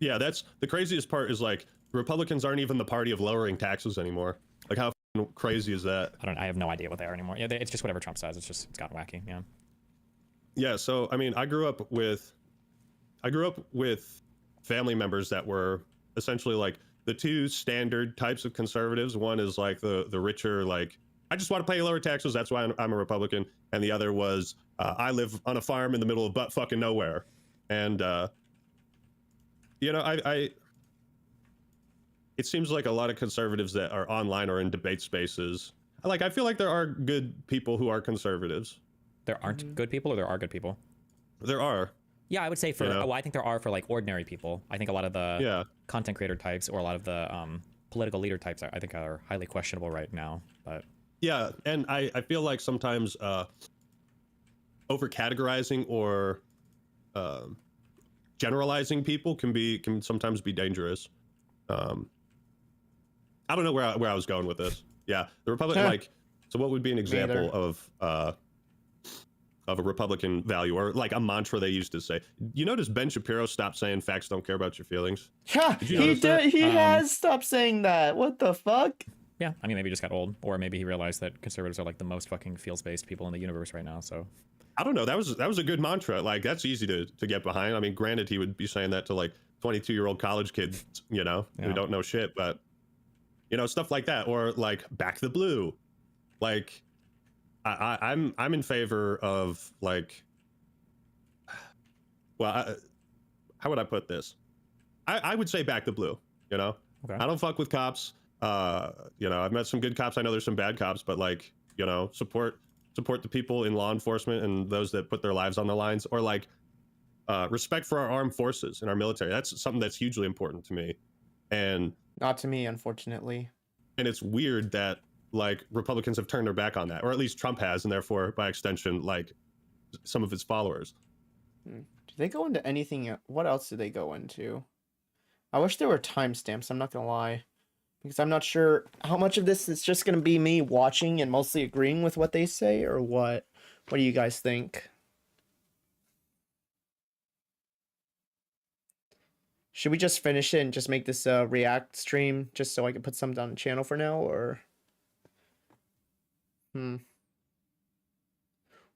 yeah, that's the craziest part, is like Republicans aren't even the party of lowering taxes anymore. Like, how crazy is that? I have no idea what they are anymore. Yeah, it's just whatever Trump says. It's gotten wacky. Yeah. Yeah. So I mean, I grew up with family members that were essentially like the two standard types of conservatives. One is like the richer, like, I just want to pay lower taxes, that's why I'm a Republican. And the other was, I live on a farm in the middle of butt fucking nowhere. And, you know, it seems like a lot of conservatives that are online or in debate spaces, like, I feel like there are good people who are conservatives. There aren't good people, or there are good people? There are. Yeah, I would say for, well, I think there are for like ordinary people. I think a lot of the content creator types or a lot of the political leader types I think are highly questionable right now. But yeah, and I feel like sometimes over categorizing or generalizing people can sometimes be dangerous. I don't know where I was going with this. Yeah, the Republican, like, so what would be an example of a Republican value, or like a mantra they used to say? You notice Ben Shapiro stopped saying facts don't care about your feelings? Yeah, he has stopped saying that. What the fuck? Yeah, I mean, maybe he just got old, or maybe he realized that conservatives are like the most fucking feels-based people in the universe right now. So I don't know. That was a good mantra. Like, that's easy to get behind. I mean, granted, he would be saying that to like 22-year-old college kids, you know, who don't know shit, but you know, stuff like that, or like back the blue. Like, I'm in favor of, like, well, how would I put this? I would say back the blue, you know? Okay. I don't fuck with cops. You know, I've met some good cops. I know there's some bad cops, but like, you know, support the people in law enforcement and those that put their lives on the lines, or like respect for our armed forces and our military. That's something that's hugely important to me. And not to me, unfortunately. And it's weird that like Republicans have turned their back on that, or at least Trump has, and therefore by extension, like some of his followers. Do they go into anything? What else do they go into? I wish there were timestamps, I'm not gonna lie, because I'm not sure how much of this is just gonna be me watching and mostly agreeing with what they say, or what. What do you guys think? Should we just finish it and just make this a React stream just so I can put something on the channel for now, or? We'll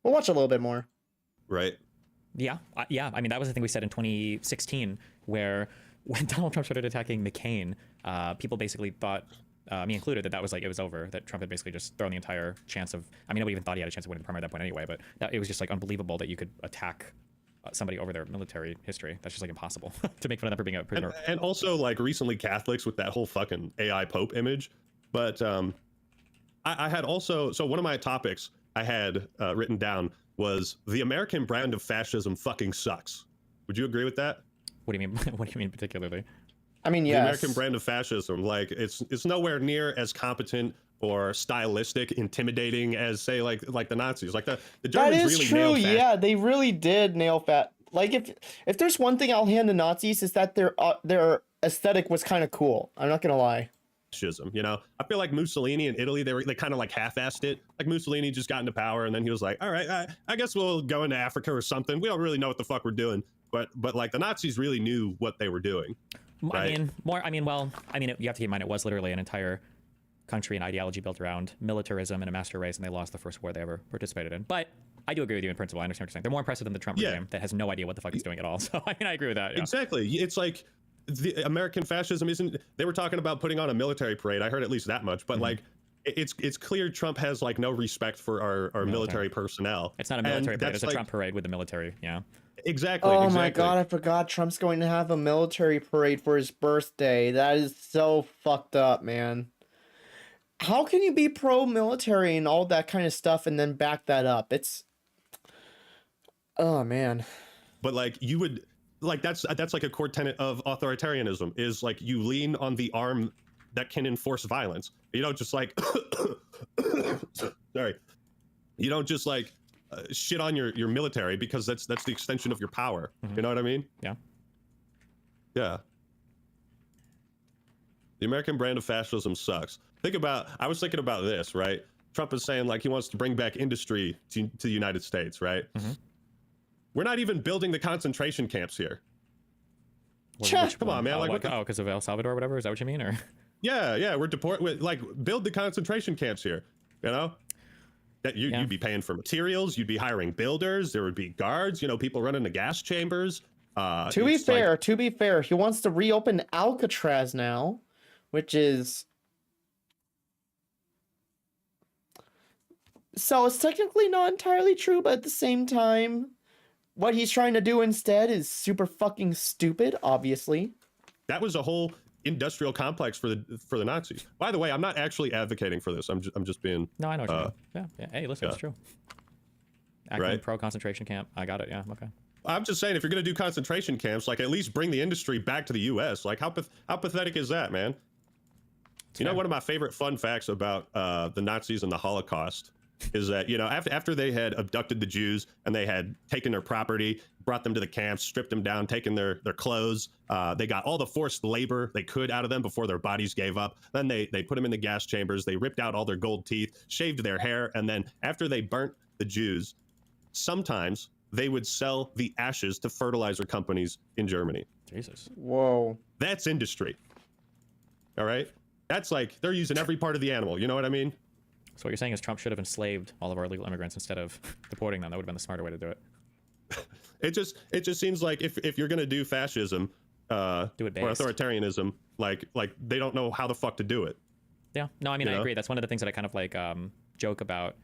watch a little bit more. Right. Yeah. Yeah. I mean, that was the thing we said in 2016, where when Donald Trump started attacking McCain, people basically thought, me included, that was like, it was over, that Trump had basically just thrown the entire chance of, I mean, nobody even thought he had a chance of winning the primary at that point anyway, but it was just like unbelievable that you could attack somebody over their military history. That's just like impossible to make fun of them for being a prisoner. And also like recently Catholics with that whole fucking AI Pope image. But I had also, so one of my topics I had written down was the American brand of fascism fucking sucks. Would you agree with that? What do you mean? What do you mean particularly? I mean, yes. The American brand of fascism, like it's nowhere near as competent or stylistic, intimidating as say like the Nazis. Like the Germans that is really true. nailed Yeah, they really did nail fat. Like if there's one thing I'll hand the Nazis is that their aesthetic was kind of cool. I'm not gonna lie. Fascism, you know, I feel like Mussolini in Italy, they kind of like half-assed it. Like Mussolini just got into power and then he was like, all right, I guess we'll go into Africa or something. We don't really know what the fuck we're doing. But like the Nazis really knew what they were doing. Right? You have to keep in mind, it was literally an entire country and ideology built around militarism and a master race, and they lost the first war they ever participated in. But I do agree with you in principle. I understand what you're saying. They're more impressive than the Trump regime that has no idea what the fuck he's doing at all. So I mean, I agree with that. Yeah. Exactly. It's like the American fascism isn't. They were talking about putting on a military parade. I heard at least that much. But like it's clear Trump has like no respect for our military personnel. It's not a military parade. It's a Trump parade with the military. Yeah. Exactly. Oh exactly. my god, I forgot Trump's going to have a military parade for his birthday. That is so fucked up, man. How can you be pro-military and all that kind of stuff and then back that up? It's... Oh, man. But like you would like that's like a core tenet of authoritarianism is like you lean on the arm that can enforce violence. You don't just like sorry. You don't just like shit on your military because that's the extension of your power. You know what I mean? Yeah. Yeah. The American brand of fascism sucks. I was thinking about this, right? Trump is saying like he wants to bring back industry to the United States, right? We're not even building the concentration camps here. Come on, man. Like, because of El Salvador or whatever? Is that what you mean? Or yeah, we're like build the concentration camps here. You know, that you'd be paying for materials, you'd be hiring builders, there would be guards. You know, people running the gas chambers. To be fair, he wants to reopen Alcatraz now, which is... So it's technically not entirely true, but at the same time, what he's trying to do instead is super fucking stupid, obviously. That was a whole industrial complex for the Nazis. By the way, I'm not actually advocating for this. I'm just being... No, I know what you mean. Yeah. Hey, listen, it's true. Acting pro concentration camp. I got it. Yeah, okay. I'm just saying, if you're going to do concentration camps, like at least bring the industry back to the U.S. Like how pathetic is that, man? You know, one of my favorite fun facts about the Nazis and the Holocaust is that, you know, after they had abducted the Jews and they had taken their property, brought them to the camps, stripped them down, taken their clothes, they got all the forced labor they could out of them before their bodies gave up. Then they put them in the gas chambers, they ripped out all their gold teeth, shaved their hair, and then after they burnt the Jews, sometimes they would sell the ashes to fertilizer companies in Germany. Jesus. Whoa. That's industry. All right? That's like, they're using every part of the animal, you know what I mean? So what you're saying is Trump should have enslaved all of our illegal immigrants instead of deporting them. That would have been the smarter way to do it. It just seems like if you're gonna do fascism or authoritarianism, like they don't know how the fuck to do it. Yeah. No, I mean, I agree. That's one of the things that I kind of like joke about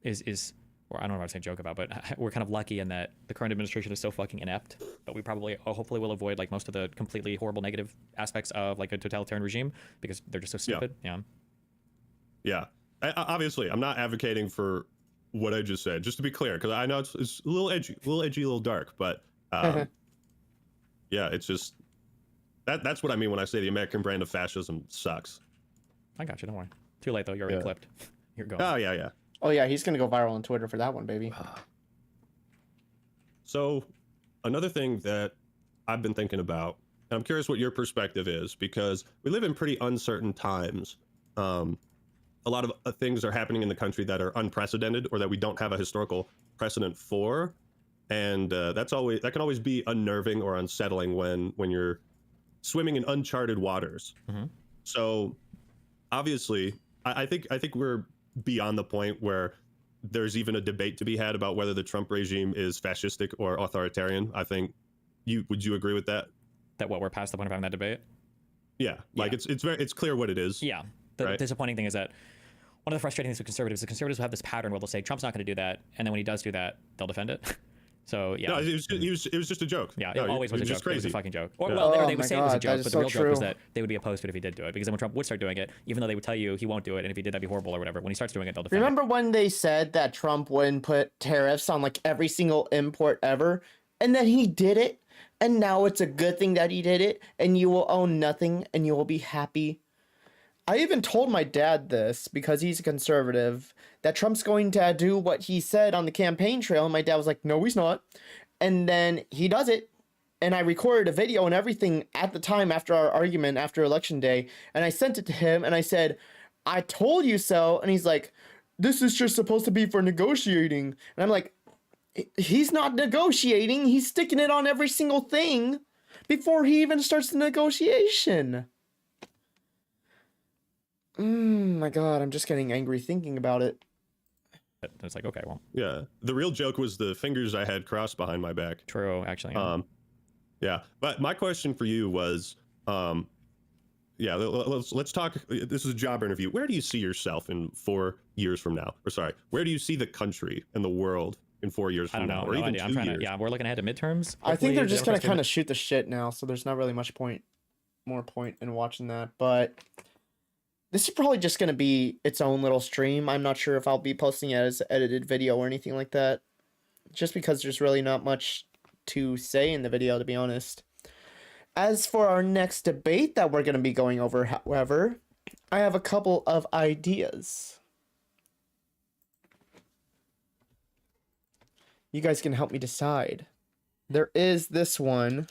is or I don't know what I'm saying joke about, but we're kind of lucky in that the current administration is so fucking inept, but we probably hopefully will avoid like most of the completely horrible negative aspects of like a totalitarian regime because they're just so stupid. Yeah. Obviously, I'm not advocating for what I just said, just to be clear, because I know it's a little edgy, a little dark, but yeah, it's just that's what I mean when I say the American brand of fascism sucks. I got you. Don't worry. Too late though. You're already clipped. You're going. Oh yeah. Oh yeah, he's gonna go viral on Twitter for that one, baby. So, another thing that I've been thinking about, and I'm curious what your perspective is, because we live in pretty uncertain times. A lot of things are happening in the country that are unprecedented or that we don't have a historical precedent for, and that can always be unnerving or unsettling when you're swimming in uncharted waters. So, obviously, I think we're beyond the point where there's even a debate to be had about whether the Trump regime is fascistic or authoritarian. I think would you agree with that? That what we're past the point of having that debate? Yeah, like it's clear what it is. Yeah. The disappointing thing is that one of the frustrating things with conservatives is the conservatives will have this pattern where they'll say Trump's not going to do that, and then when he does do that, they'll defend it. So yeah, no, it was just a joke. Yeah, it always was a joke. It was a fucking joke. Or, Yeah. well, they would say it was a joke, but the real true. joke was that they would be opposed to it if he did do it. Because then when Trump would start doing it, even though they would tell you he won't do it, and if he did, that'd be horrible or whatever. When he starts doing it, they'll defend Remember when they said that Trump wouldn't put tariffs on like every single import ever, and then he did it, and now it's a good thing that he did it, and you will own nothing, and you will be happy. I even told my dad this because he's a conservative, that Trump's going to do what he said on the campaign trail, and my dad was like, no, he's not. And then he does it, and I recorded a video and everything at the time after our argument, after election day, and I sent it to him, and I said, I told you so, and he's like, this is just supposed to be for negotiating. And I'm like, he's not negotiating, he's sticking it on every single thing before he even starts the negotiation. My God, I'm just getting angry thinking about it. It's like, okay, well. Yeah, the real joke was the fingers I had crossed behind my back. True, actually. Yeah, but my question for you was, yeah, let's talk. This is a job interview. Where do you see yourself in 4 years from now? Or sorry, where do you see the country and the world in 4 years I from don't now, know. or No even idea. 2 I'm trying years? to. Yeah, we're looking ahead to midterms. I think they're Hopefully just the gonna Democrats kind of shoot the shit now, so there's not really much more point in watching that. But this is probably just gonna be its own little stream. I'm not sure if I'll be posting it as an edited video or anything like that, just because there's really not much to say in the video, to be honest. As for our next debate that we're gonna be going over, however, I have a couple of ideas. You guys can help me decide. There is this one.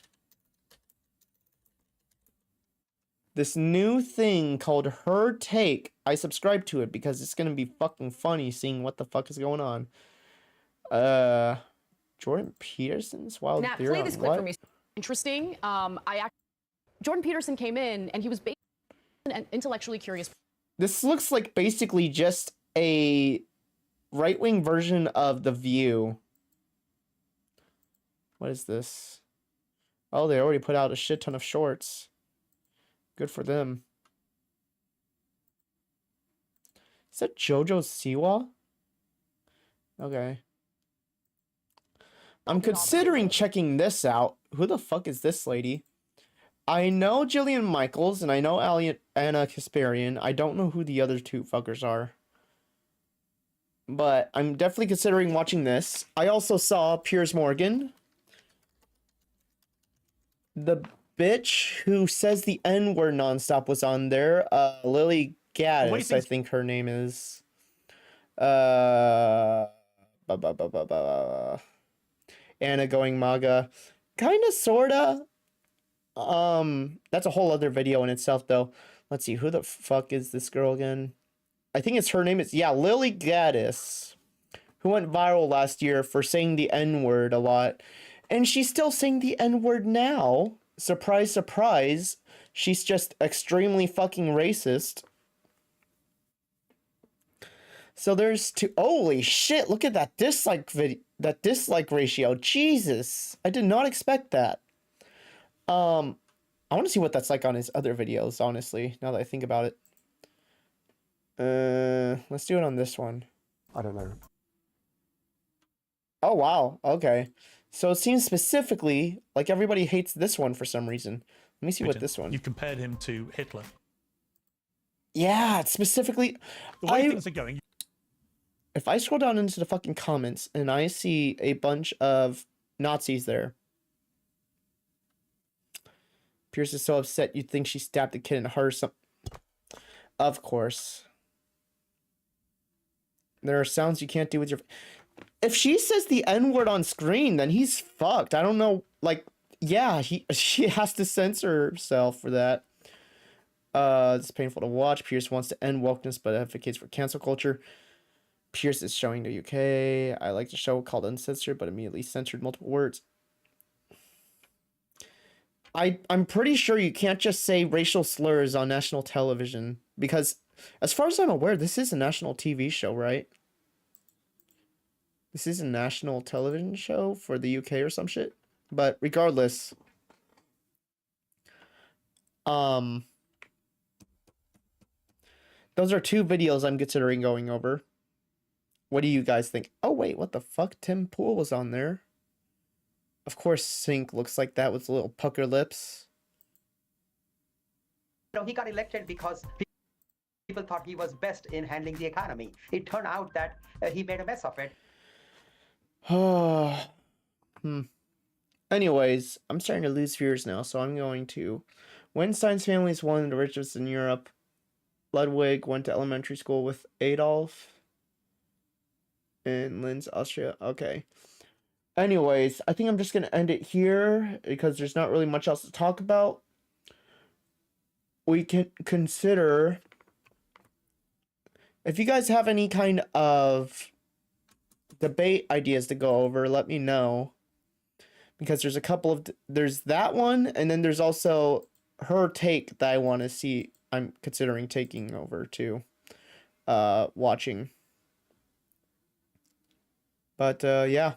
This new thing called Her Take. I subscribe to it because it's gonna be fucking funny seeing what the fuck is going on. Jordan Peterson's Wild Nat, Theory play this on clip what? for me. Interesting. Jordan Peterson came in and he was basically an intellectually curious. This looks like basically just a right-wing version of The View. What is this? Oh, they already put out a shit ton of shorts. Good for them. Is that JoJo Siwa? Okay. I'm considering checking this out. Who the fuck is this lady? I know Jillian Michaels and I know Anna Kasparian. I don't know who the other two fuckers are. But I'm definitely considering watching this. I also saw Piers Morgan. The bitch who says the N-word nonstop was on there. Lily Gaddis, I think her name is. Anna going MAGA. Kinda, sorta. That's a whole other video in itself, though. Let's see, who the fuck is this girl again? I think it's her name. Yeah, Lily Gaddis, who went viral last year for saying the N-word a lot. And she's still saying the N-word now. Surprise, surprise. She's just extremely fucking racist. So there's two. Holy shit, look at that dislike ratio. Jesus. I did not expect that. I want to see what that's like on his other videos, honestly, now that I think about it. Let's do it on this one. I don't know. Oh, wow. Okay. So it seems specifically like everybody hates this one for some reason. Let me see what this one. You've compared him to Hitler. Yeah, it's specifically. The way things are going. If I scroll down into the fucking comments and I see a bunch of Nazis there. Pierce is so upset you'd think she stabbed the kid in the heart or something. Of course. There are sounds you can't do with your... If she says the N-word on screen, then he's fucked. I don't know, like, yeah, she has to censor herself for that. It's painful to watch. Pierce wants to end wokeness, but advocates for cancel culture. Pierce is showing the UK. I like the show called Uncensored, but immediately censored multiple words. I'm pretty sure you can't just say racial slurs on national television, because as far as I'm aware, this is a national TV show, right? This is a national television show for the UK or some shit. But regardless, those are two videos I'm considering going over. What do you guys think? Oh wait, what the fuck? Tim Pool was on there. Of course, Sync looks like that with little pucker lips. No, he got elected because people thought he was best in handling the economy. It turned out that he made a mess of it. Anyways, I'm starting to lose viewers now, so I'm going to... Weinstein's family is one of the richest in Europe. Ludwig went to elementary school with Adolf in Linz, Austria. Okay. Anyways, I think I'm just going to end it here because there's not really much else to talk about. We can consider... If you guys have any kind of debate ideas to go over, let me know. Because there's a couple of... There's that one, and then there's also Her Take that I want to see. I'm considering taking over to watching. But, yeah.